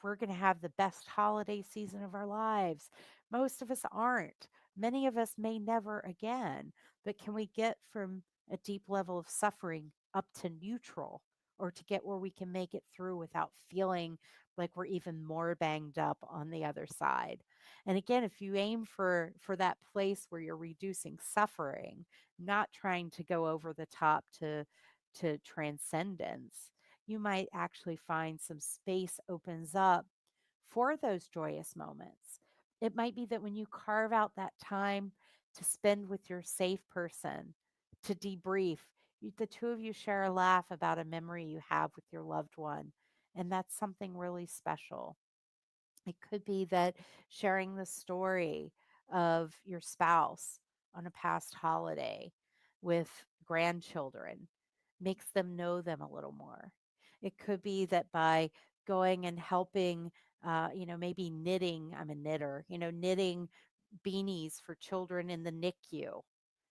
we're going to have the best holiday season of our lives. Most of us aren't. Many of us may never again. But can we get from a deep level of suffering up to neutral, or to get where we can make it through without feeling like we're even more banged up on the other side? And again, if you aim for that place where you're reducing suffering, not trying to go over the top to transcendence, you might actually find some space opens up for those joyous moments. It might be that when you carve out that time to spend with your safe person, to debrief, the two of you share a laugh about a memory you have with your loved one. And that's something really special. It could be that sharing the story of your spouse on a past holiday with grandchildren makes them know them a little more. It could be that by going and helping, maybe knitting, I'm a knitter, knitting beanies for children in the NICU.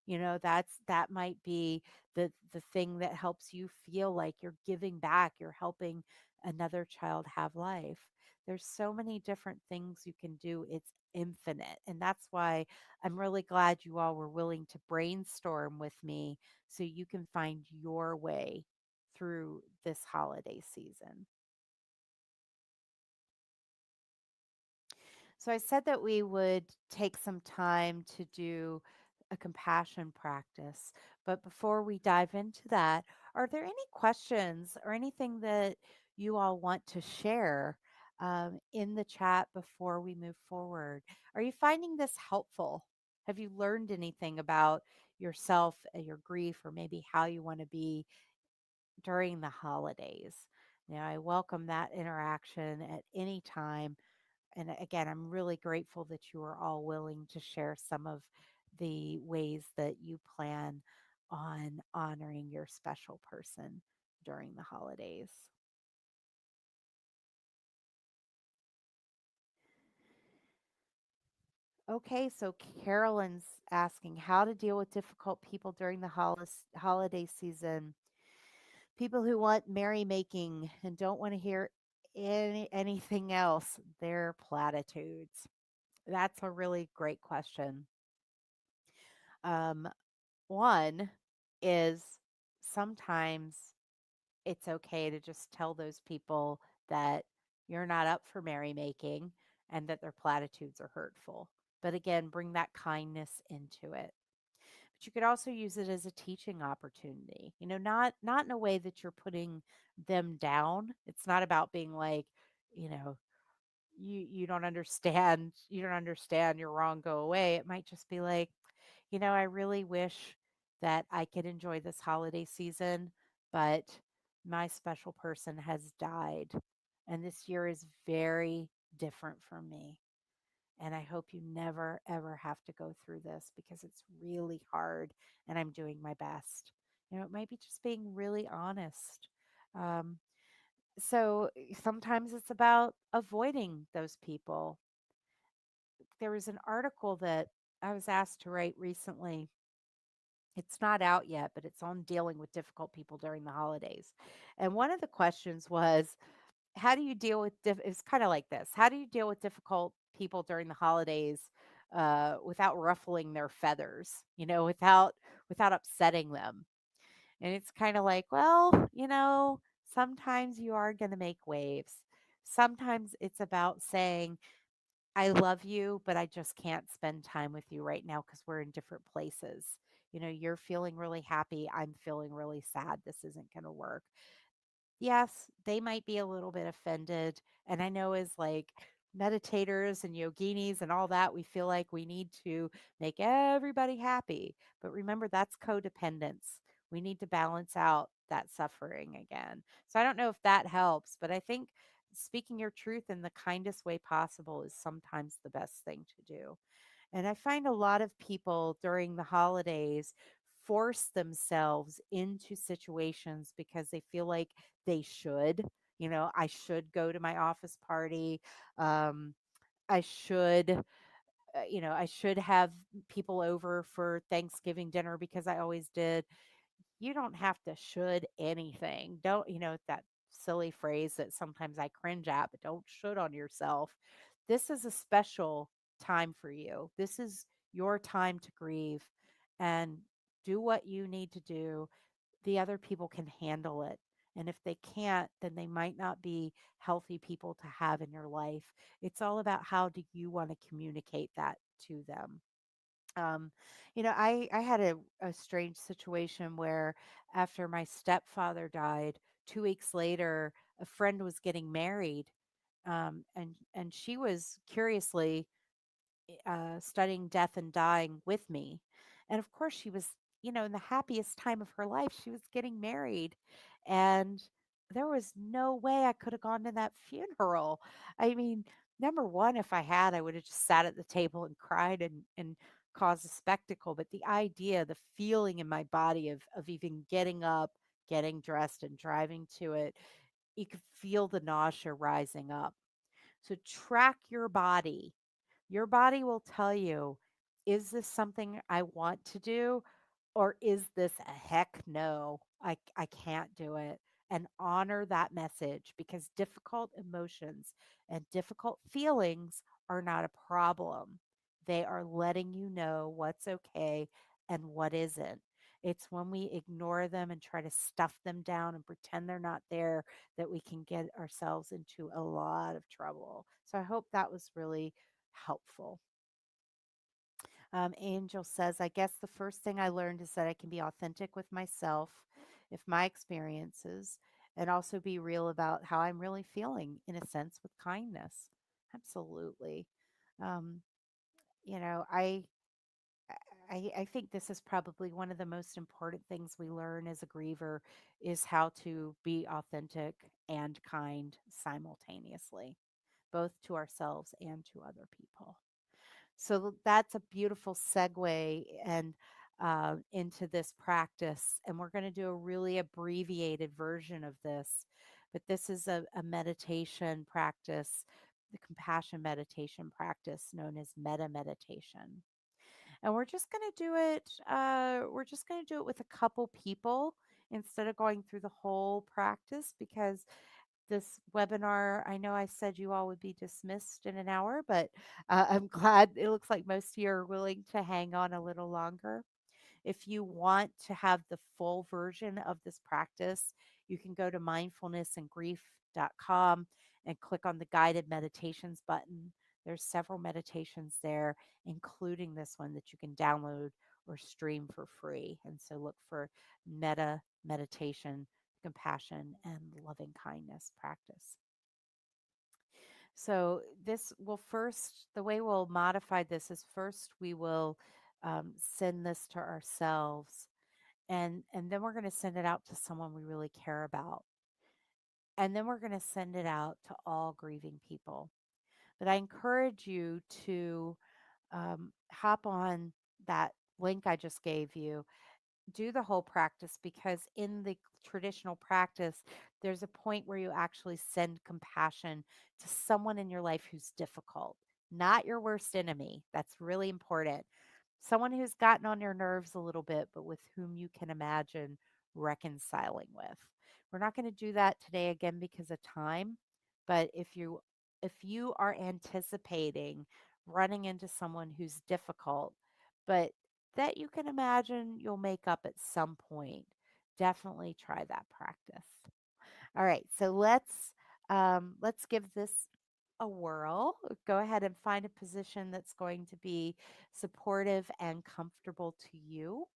That might be the thing that helps you feel like you're giving back, you're helping another child have life. There's so many different things you can do. It's infinite. And that's why I'm really glad you all were willing to brainstorm with me so you can find your way through this holiday season. So I said that we would take some time to do a compassion practice. But before we dive into that, are there any questions or anything that you all want to share in the chat before we move forward? Are you finding this helpful? Have you learned anything about yourself, your grief, or maybe how you want to be during the holidays? I welcome that interaction at any time. And again, I'm really grateful that you are all willing to share some of the ways that you plan on honoring your special person during the holidays. Okay, so Carolyn's asking how to deal with difficult people during the holiday season. People who want merrymaking and don't want to hear anything else. They're platitudes. That's a really great question. Um, One is sometimes it's okay to just tell those people that you're not up for merrymaking and that their platitudes are hurtful. But again, bring that kindness into it. But you could also use it as a teaching opportunity. Not in a way that you're putting them down. It's not about being like, you know, you don't understand, you're wrong, go away. It might just be like, I really wish that I could enjoy this holiday season, but my special person has died. And this year is very different for me. And I hope you never, ever have to go through this because it's really hard and I'm doing my best. It might be just being really honest. Um, so sometimes it's about avoiding those people. There was an article that I was asked to write recently. It's not out yet, but it's on dealing with difficult people during the holidays. And one of the questions was, how do you deal with it's kind of like this. How do you deal with difficult people during the holidays without ruffling their feathers, without upsetting them? And it's kind of like, well, sometimes you are going to make waves. Sometimes it's about saying, I love you, but I just can't spend time with you right now because we're in different places. You're feeling really happy. I'm feeling really sad. This isn't going to work. Yes, they might be a little bit offended. And I know as like meditators and yoginis and all that, we feel like we need to make everybody happy. But remember, that's codependence. We need to balance out that suffering again. So I don't know if that helps, but I think speaking your truth in the kindest way possible is sometimes the best thing to do. And I find a lot of people during the holidays force themselves into situations because they feel like they should. I should go to my office party. Um, I should, I should have people over for Thanksgiving dinner because I always did. You don't have to should anything. Don't, that silly phrase that sometimes I cringe at, but don't should on yourself. This is a special time for you. This is your time to grieve and do what you need to do. The other people can handle it. And if they can't, then they might not be healthy people to have in your life. It's all about how do you want to communicate that to them. Um, I had a strange situation where after my stepfather died, 2 weeks later, a friend was getting married, and she was curiously studying death and dying with me. And of course, she was, in the happiest time of her life. She was getting married. And there was no way I could have gone to that funeral. I mean, number one, if I had, I would have just sat at the table and cried and caused a spectacle. But the idea, the feeling in my body of even getting up, getting dressed, and driving to it, you could feel the nausea rising up. So track your body. Your body will tell you, is this something I want to do? Or is this a heck no? I can't do it. And honor that message because difficult emotions and difficult feelings are not a problem. They are letting you know what's okay and what isn't. It's when we ignore them and try to stuff them down and pretend they're not there that we can get ourselves into a lot of trouble. So I hope that was really helpful. Angel says, I guess the first thing I learned is that I can be authentic with myself, if my experiences, and also be real about how I'm really feeling in a sense with kindness. Absolutely. Um, you know, I think this is probably one of the most important things we learn as a griever is how to be authentic and kind simultaneously, both to ourselves and to other people. So that's a beautiful segue and into this practice. And we're going to do a really abbreviated version of this. But this is a meditation practice, the compassion meditation practice known as metta meditation. And we're just going to do it. We're just going to do it with a couple people instead of going through the whole practice because this webinar, I know I said you all would be dismissed in an hour, but I'm glad it looks like most of you are willing to hang on a little longer. If you want to have the full version of this practice, you can go to mindfulnessandgrief.com and click on the guided meditations button. There's several meditations there, including this one that you can download or stream for free. And so look for Metta meditation, compassion, and loving kindness practice. So this will first, the way we'll modify this is first we will send this to ourselves, and then we're going to send it out to someone we really care about. And then we're going to send it out to all grieving people. But I encourage you to hop on that link I just gave you, do the whole practice, because in the traditional practice, there's a point where you actually send compassion to someone in your life who's difficult, not your worst enemy. That's really important. Someone who's gotten on your nerves a little bit, but with whom you can imagine reconciling with. We're not going to do that today again because of time, but if you are anticipating running into someone who's difficult, but that you can imagine you'll make up at some point, definitely try that practice. All right, so let's give this a whirl. Go ahead and find a position that's going to be supportive and comfortable to you.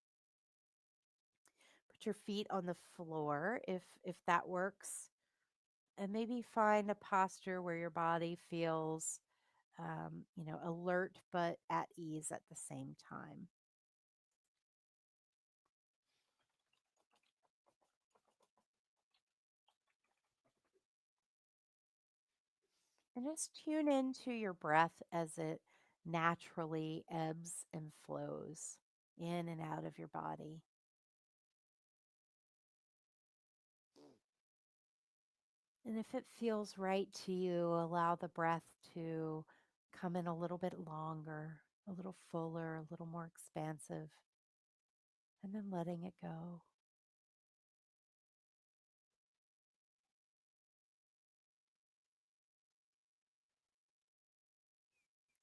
Put your feet on the floor if that works, and maybe find a posture where your body feels alert but at ease at the same time. And just tune into your breath as it naturally ebbs and flows in and out of your body. And if it feels right to you, allow the breath to come in a little bit longer, a little fuller, a little more expansive, and then letting it go.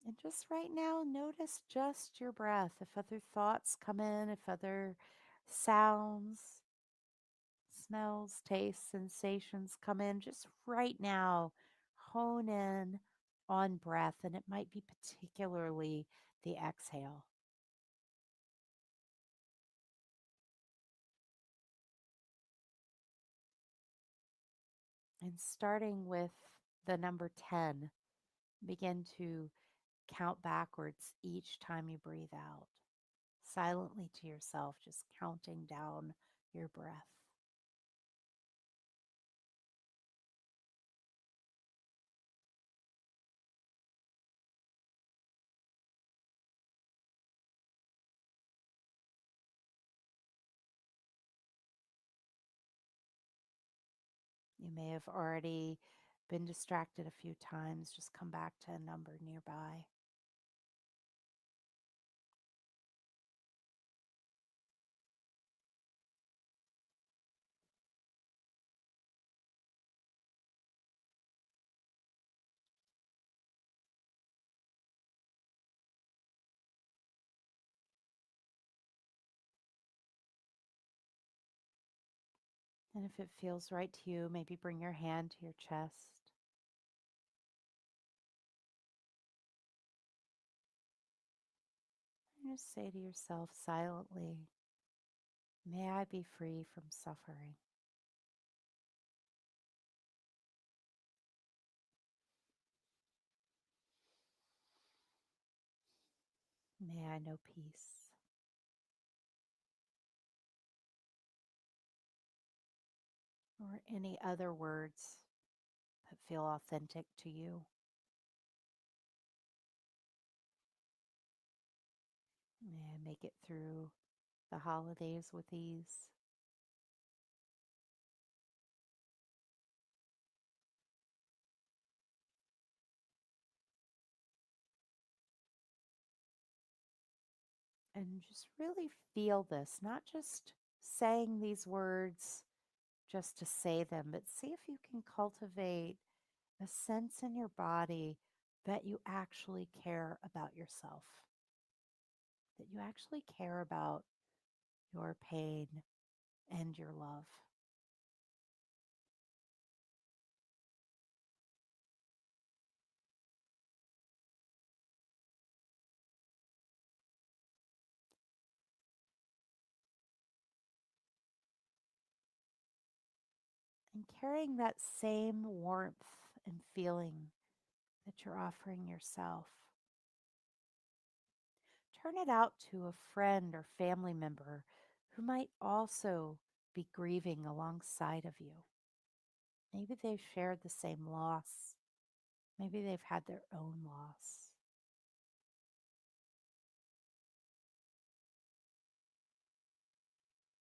And just right now, notice just your breath. If other thoughts come in, if other sounds, smells, tastes, sensations come in, just right now, hone in on breath. And it might be particularly the exhale. And starting with the number 10, begin to count backwards each time you breathe out, silently to yourself, just counting down your breath. You may have already been distracted a few times. Just come back to a number nearby. And if it feels right to you, maybe bring your hand to your chest and just say to yourself silently, may I be free from suffering. May I know peace. Or any other words that feel authentic to you. May I make it through the holidays with ease. And just really feel this, not just saying these words just to say them, but see if you can cultivate a sense in your body that you actually care about yourself, that you actually care about your pain and your love. And carrying that same warmth and feeling that you're offering yourself, turn it out to a friend or family member who might also be grieving alongside of you. Maybe they've shared the same loss. Maybe they've had their own loss.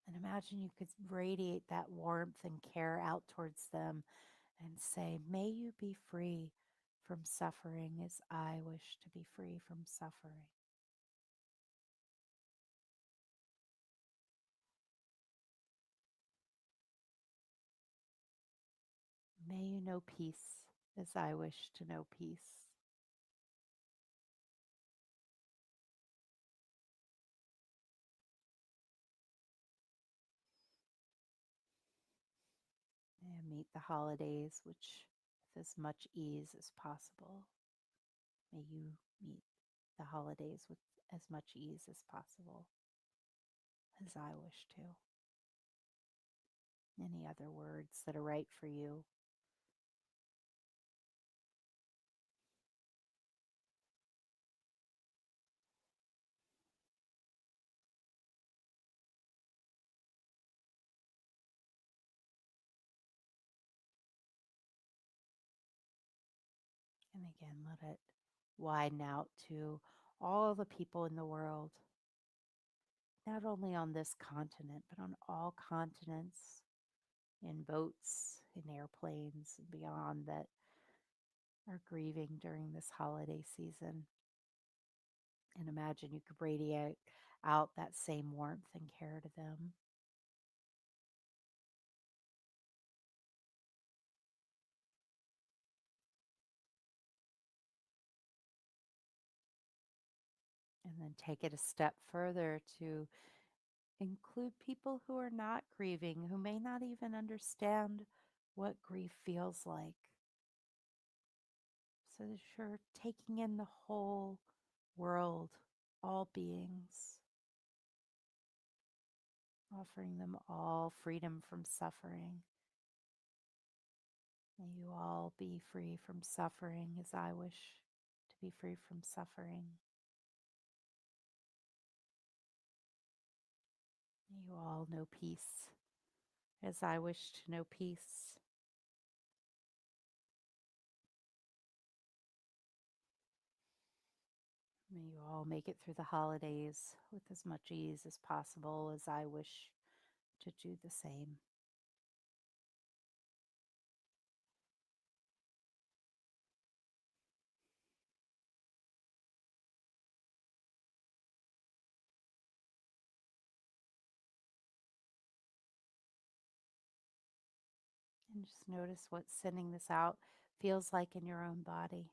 And imagine you could radiate that warmth and care out towards them and say, may you be free from suffering as I wish to be free from suffering. May you know peace as I wish to know peace. And meet the holidays which with as much ease as possible. May you meet the holidays with as much ease as possible as I wish to. Any other words that are right for you? And again, let it widen out to all the people in the world, not only on this continent, but on all continents, in boats, in airplanes, and beyond that are grieving during this holiday season. And imagine you could radiate out that same warmth and care to them. And then take it a step further to include people who are not grieving, who may not even understand what grief feels like. So that you're taking in the whole world, all beings, offering them all freedom from suffering. May you all be free from suffering as I wish to be free from suffering. May you all know peace as I wish to know peace. May you all make it through the holidays with as much ease as possible as I wish to do the same. And just notice what sending this out feels like in your own body.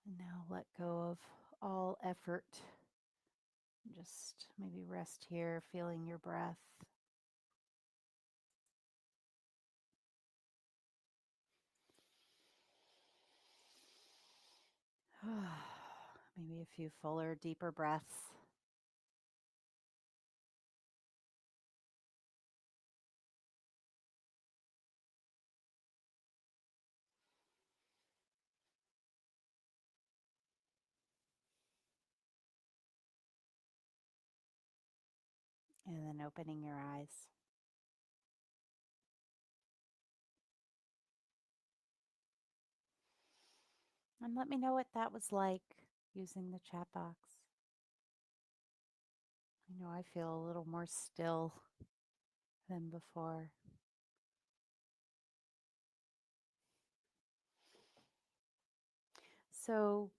And now let go of all effort. Just maybe rest here, feeling your breath. Maybe a few fuller, deeper breaths. And then opening your eyes. And let me know what that was like using the chat box. I know I feel a little more still than before. So,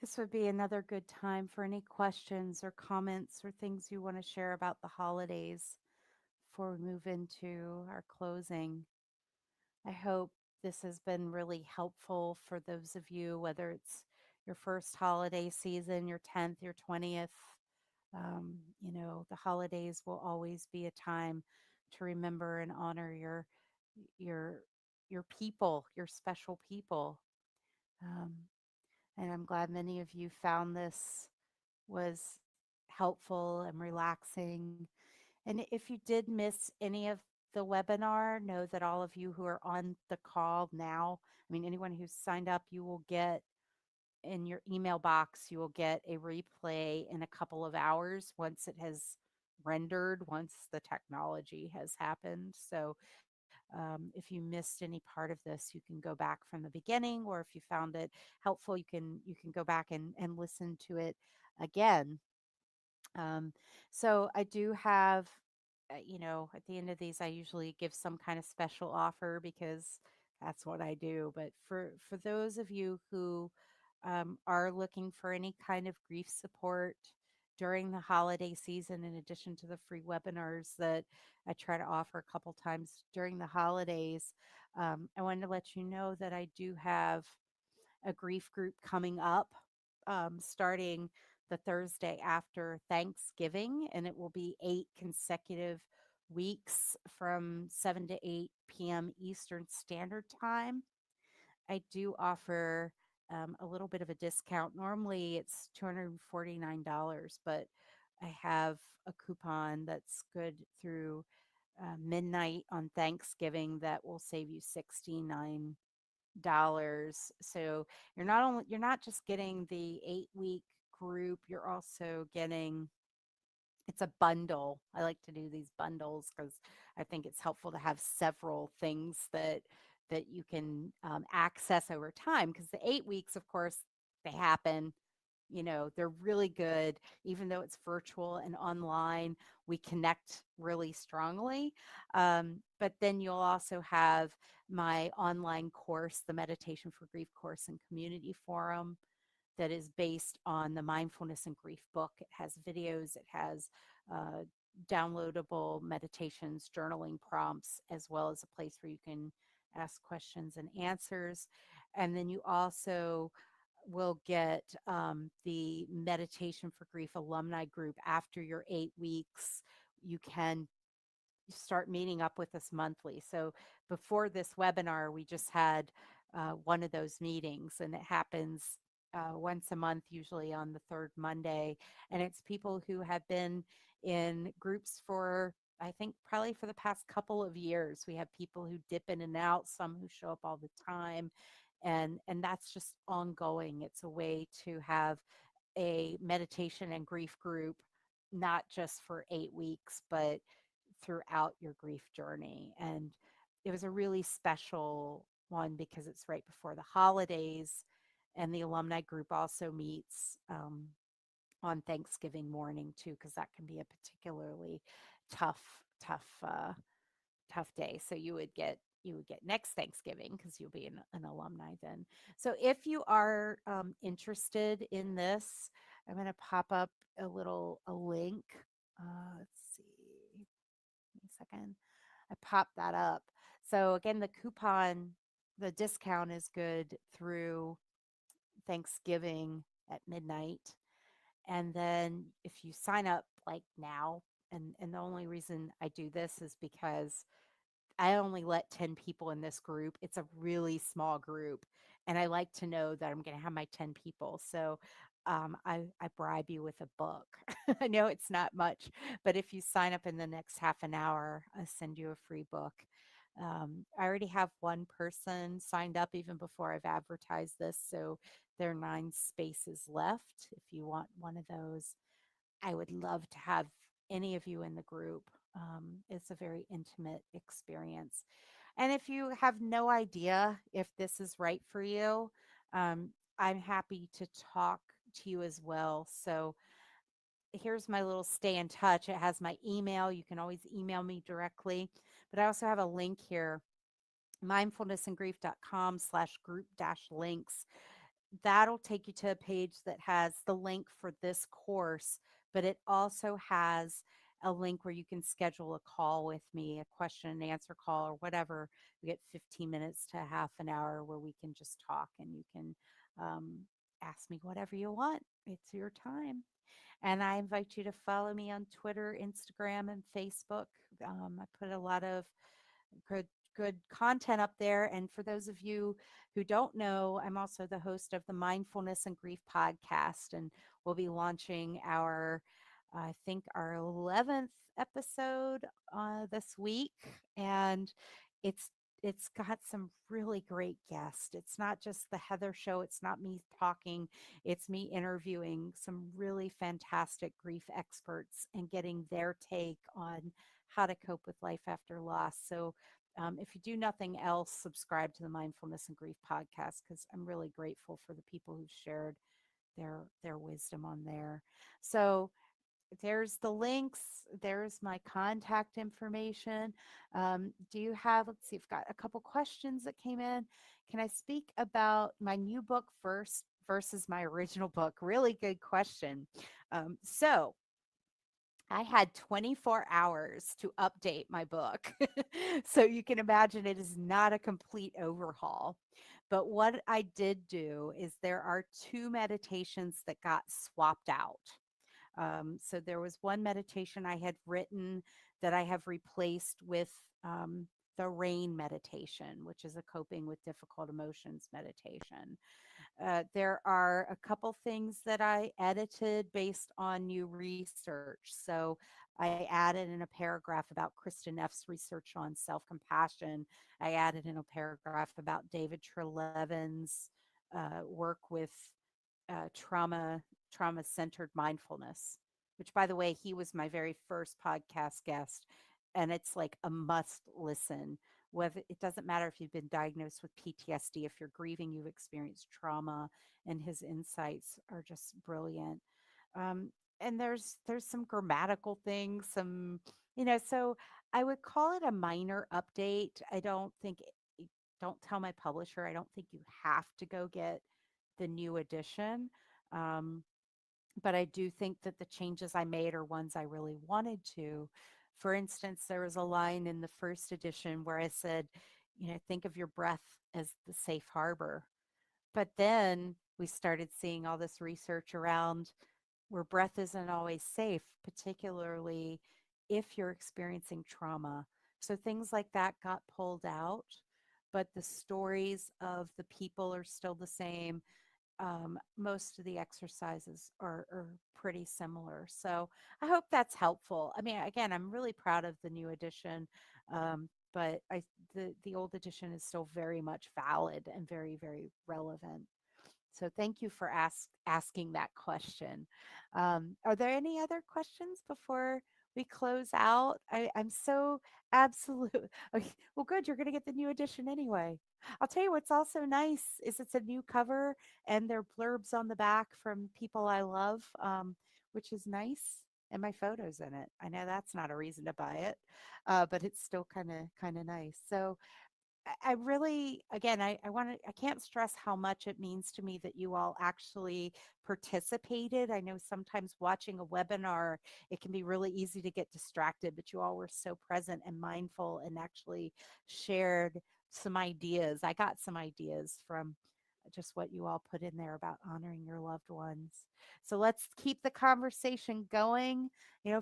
this would be another good time for any questions or comments or things you want to share about the holidays before we move into our closing. I hope this has been really helpful for those of you, whether it's your first holiday season, your 10th, your 20th. The holidays will always be a time to remember and honor your your people, your special people. Um, and I'm glad many of you found this was helpful and relaxing. And if you did miss any of the webinar, know that all of you who are on the call now, I mean, anyone who's signed up, you will get in your email box, you will get a replay in a couple of hours once it has rendered, once the technology has happened. So if you missed any part of this, you can go back from the beginning, or if you found it helpful, you can go back and listen to it again. Um, so I do have, at the end of these, I usually give some kind of special offer because that's what I do. But for those of you who are looking for any kind of grief support during the holiday season, in addition to the free webinars that I try to offer a couple times during the holidays, I wanted to let you know that I do have a grief group coming up starting the Thursday after Thanksgiving, and it will be 8 consecutive weeks from 7 to 8 p.m. Eastern Standard Time. I do offer a little bit of a discount. Normally it's $249, but I have a coupon that's good through midnight on Thanksgiving that will save you $69. So you're not just getting the 8 week group, you're also getting it's a bundle. I like to do these bundles because I think it's helpful to have several things that you can access over time. Because the 8 weeks, of course, they happen. They're really good, even though it's virtual and online. We connect really strongly. But then you'll also have my online course, the Meditation for Grief course and community forum that is based on the mindfulness and grief book. It has videos, it has uh, downloadable meditations, journaling prompts, as well as a place where you can ask questions and answers. And then you also will get the Meditation for Grief alumni group after your 8 weeks. You can start meeting up with us monthly. So before this webinar, we just had one of those meetings, and it happens once a month, usually on the third Monday. And it's people who have been in groups for, I think, probably for the past couple of years. We have people who dip in and out, some who show up all the time. And that's just ongoing. It's a way to have a meditation and grief group, not just for 8 weeks, but throughout your grief journey. And it was a really special one because it's right before the holidays. And the alumni group also meets on Thanksgiving morning too, because that can be a particularly tough, tough, tough day. So you would get next Thanksgiving because you'll be an alumni then. So if you are interested in this, I'm going to pop up a link. Let's see, give me a second. I popped that up. So again, the discount is good through Thanksgiving at midnight. And then if you sign up like now, and the only reason I do this is because I only let 10 people in this group. It's a really small group. And I like to know that I'm going to have my 10 people. So I bribe you with a book. I know it's not much, but if you sign up in the next half an hour, I send you a free book. I already have one person signed up even before I've advertised this. So there are 9 spaces left. If you want one of those, I would love to have any of you in the group. It's a very intimate experience. And if you have no idea if this is right for you, I'm happy to talk to you as well. So here's my little stay in touch. It has my email. You can always email me directly. But I also have a link here, mindfulnessandgrief.com/group dash links. That'll take you to a page that has the link for this course, but it also has a link where you can schedule a call with me, a question and answer call or whatever. We get 15 minutes to half an hour where we can just talk, and you can um, ask me whatever you want. It's your time. And I invite you to follow me on Twitter, Instagram, and Facebook. I put a lot of good good content up there. And for those of you who don't know, I'm also the host of the Mindfulness and Grief podcast, and we'll be launching our I think, our 11th episode this week, and it's it's got some really great guests. It's not just the Heather show. It's not me talking. It's me interviewing some really fantastic grief experts and getting their take on how to cope with life after loss. So, if you do nothing else, subscribe to the Mindfulness and Grief podcast because I'm really grateful for the people who shared their wisdom on there. So there's the links. There's my contact information. Do you have, let's see, I've got a couple questions that came in. Can I speak about my new book first versus my original book? Really good question. So I had 24 hours to update my book. So you can imagine it is not a complete overhaul. But what I did do is there are two meditations that got swapped out. So there was one meditation I had written that I have replaced with the rain meditation, which is a coping with difficult emotions meditation. There are a couple things that I edited based on new research. So I added in a paragraph about Kristen Neff's research on self compassion. I added in a paragraph about David Trelevin's work with trauma centered mindfulness, which, by the way, he was my very first podcast guest, and it's like a must listen. Whether it doesn't matter if you've been diagnosed with PTSD, if you're grieving, you've experienced trauma, and his insights are just brilliant. And there's some grammatical things, some, so I would call it a minor update. I don't think don't tell my publisher. I don't think you have to go get the new edition. Um, but I do think that the changes I made are ones I really wanted to. For instance, there was a line in the first edition where I said, think of your breath as the safe harbor. But then we started seeing all this research around where breath isn't always safe, particularly if you're experiencing trauma. So things like that got pulled out, but the stories of the people are still the same. Most of the exercises are pretty similar. So I hope that's helpful. I mean, again, I'm really proud of the new edition, but the old edition is still very much valid and very, very relevant. So thank you for asking that question. Are there any other questions before we close out? I'm so absolute. Okay, well, good. You're going to get the new edition anyway. I'll tell you what's also nice is it's a new cover and there are blurbs on the back from people I love, which is nice. And my photos in it. I know that's not a reason to buy it, but it's still kind of nice. So I really, again, I want to, I can't stress how much it means to me that you all actually participated. I know sometimes watching a webinar, it can be really easy to get distracted, but you all were so present and mindful and actually shared some ideas. I got some ideas from just what you all put in there about honoring your loved ones. So let's keep the conversation going.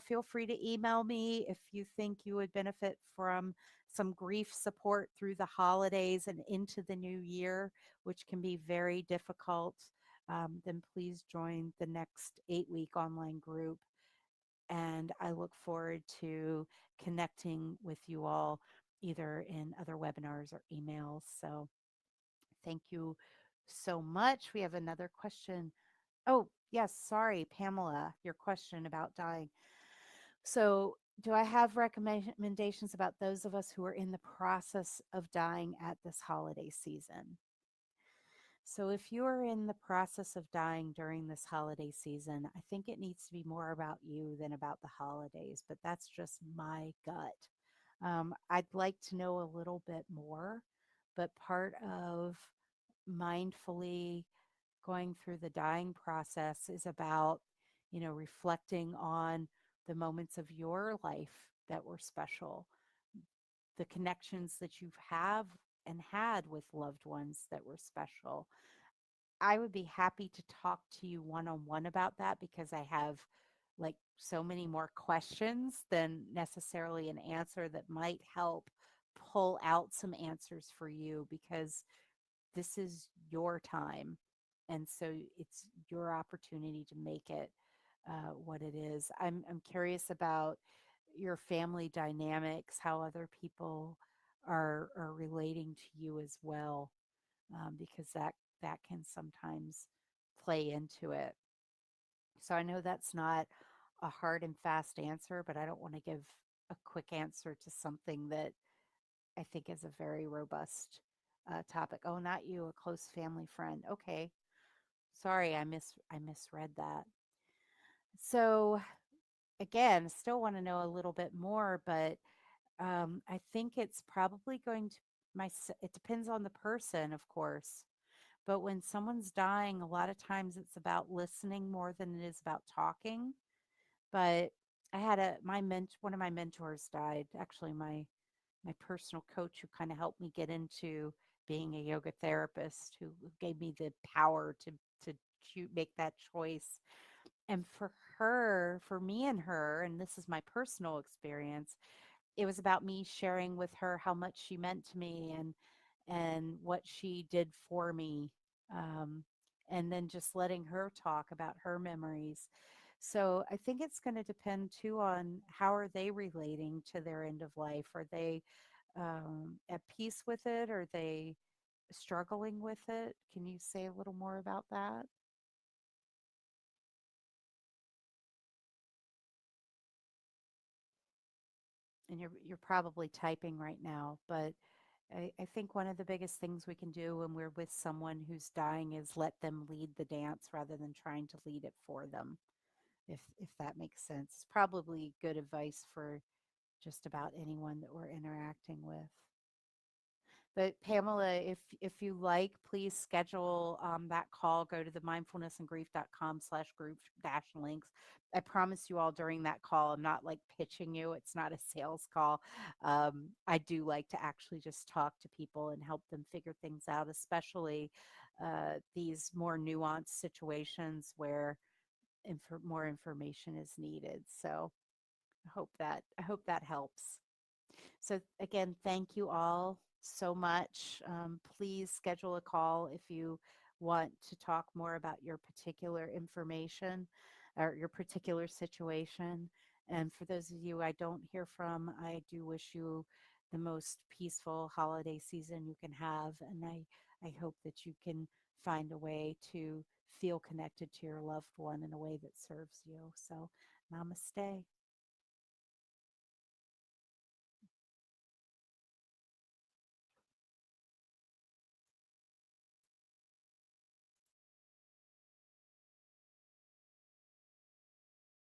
Feel free to email me if you think you would benefit from some grief support through the holidays and into the new year, which can be very difficult. Then please join the next 8-week online group. And I look forward to connecting with you all either in other webinars or emails. So thank you so much. We have another question. Oh, yes, sorry, Pamela, your question about dying. So, do I have recommendations about those of us who are in the process of dying at this holiday season? So, if you are in the process of dying during this holiday season, I think it needs to be more about you than about the holidays, but that's just my gut. I'd like to know a little bit more, but part of mindfully going through the dying process is about, reflecting on the moments of your life that were special, the connections that you have and had with loved ones that were special. I would be happy to talk to you one on one about that because I have like so many more questions than necessarily an answer that might help pull out some answers for you because this is your time. And so it's your opportunity to make it what it is. I'm curious about your family dynamics, how other people are relating to you as well, because that can sometimes play into it. So I know that's not a hard and fast answer, but I don't want to give a quick answer to something that I think is a very robust topic. Oh, not you, a close family friend. Okay, sorry, I misread that. So again, still want to know a little bit more, but I think it's probably going to it depends on the person, of course. But when someone's dying, a lot of times it's about listening more than it is about talking. But I had one of my mentors died, actually my personal coach who kind of helped me get into being a yoga therapist, who gave me the power to make that choice. And for me and her, and this is my personal experience, it was about me sharing with her how much she meant to me and what she did for me. Um, and then just letting her talk about her memories. So I think it's going to depend too on how are they relating to their end of life. Are they at peace with it? Are they struggling with it? Can you say a little more about that? And you're probably typing right now, but I think one of the biggest things we can do when we're with someone who's dying is let them lead the dance rather than trying to lead it for them. If that makes sense, it's probably good advice for just about anyone that we're interacting with. But Pamela, if you like, please schedule that call. Go to the mindfulnessandgrief.com/group dash links. I promise you all during that call, I'm not like pitching you. It's not a sales call. I do like to actually just talk to people and help them figure things out, especially these more nuanced situations where more information is needed. So I hope that helps. So again, thank you all so much. Please schedule a call if you want to talk more about your particular information or your particular situation. And for those of you I don't hear from, I do wish you the most peaceful holiday season you can have. And I hope that you can find a way to feel connected to your loved one in a way that serves you. So namaste.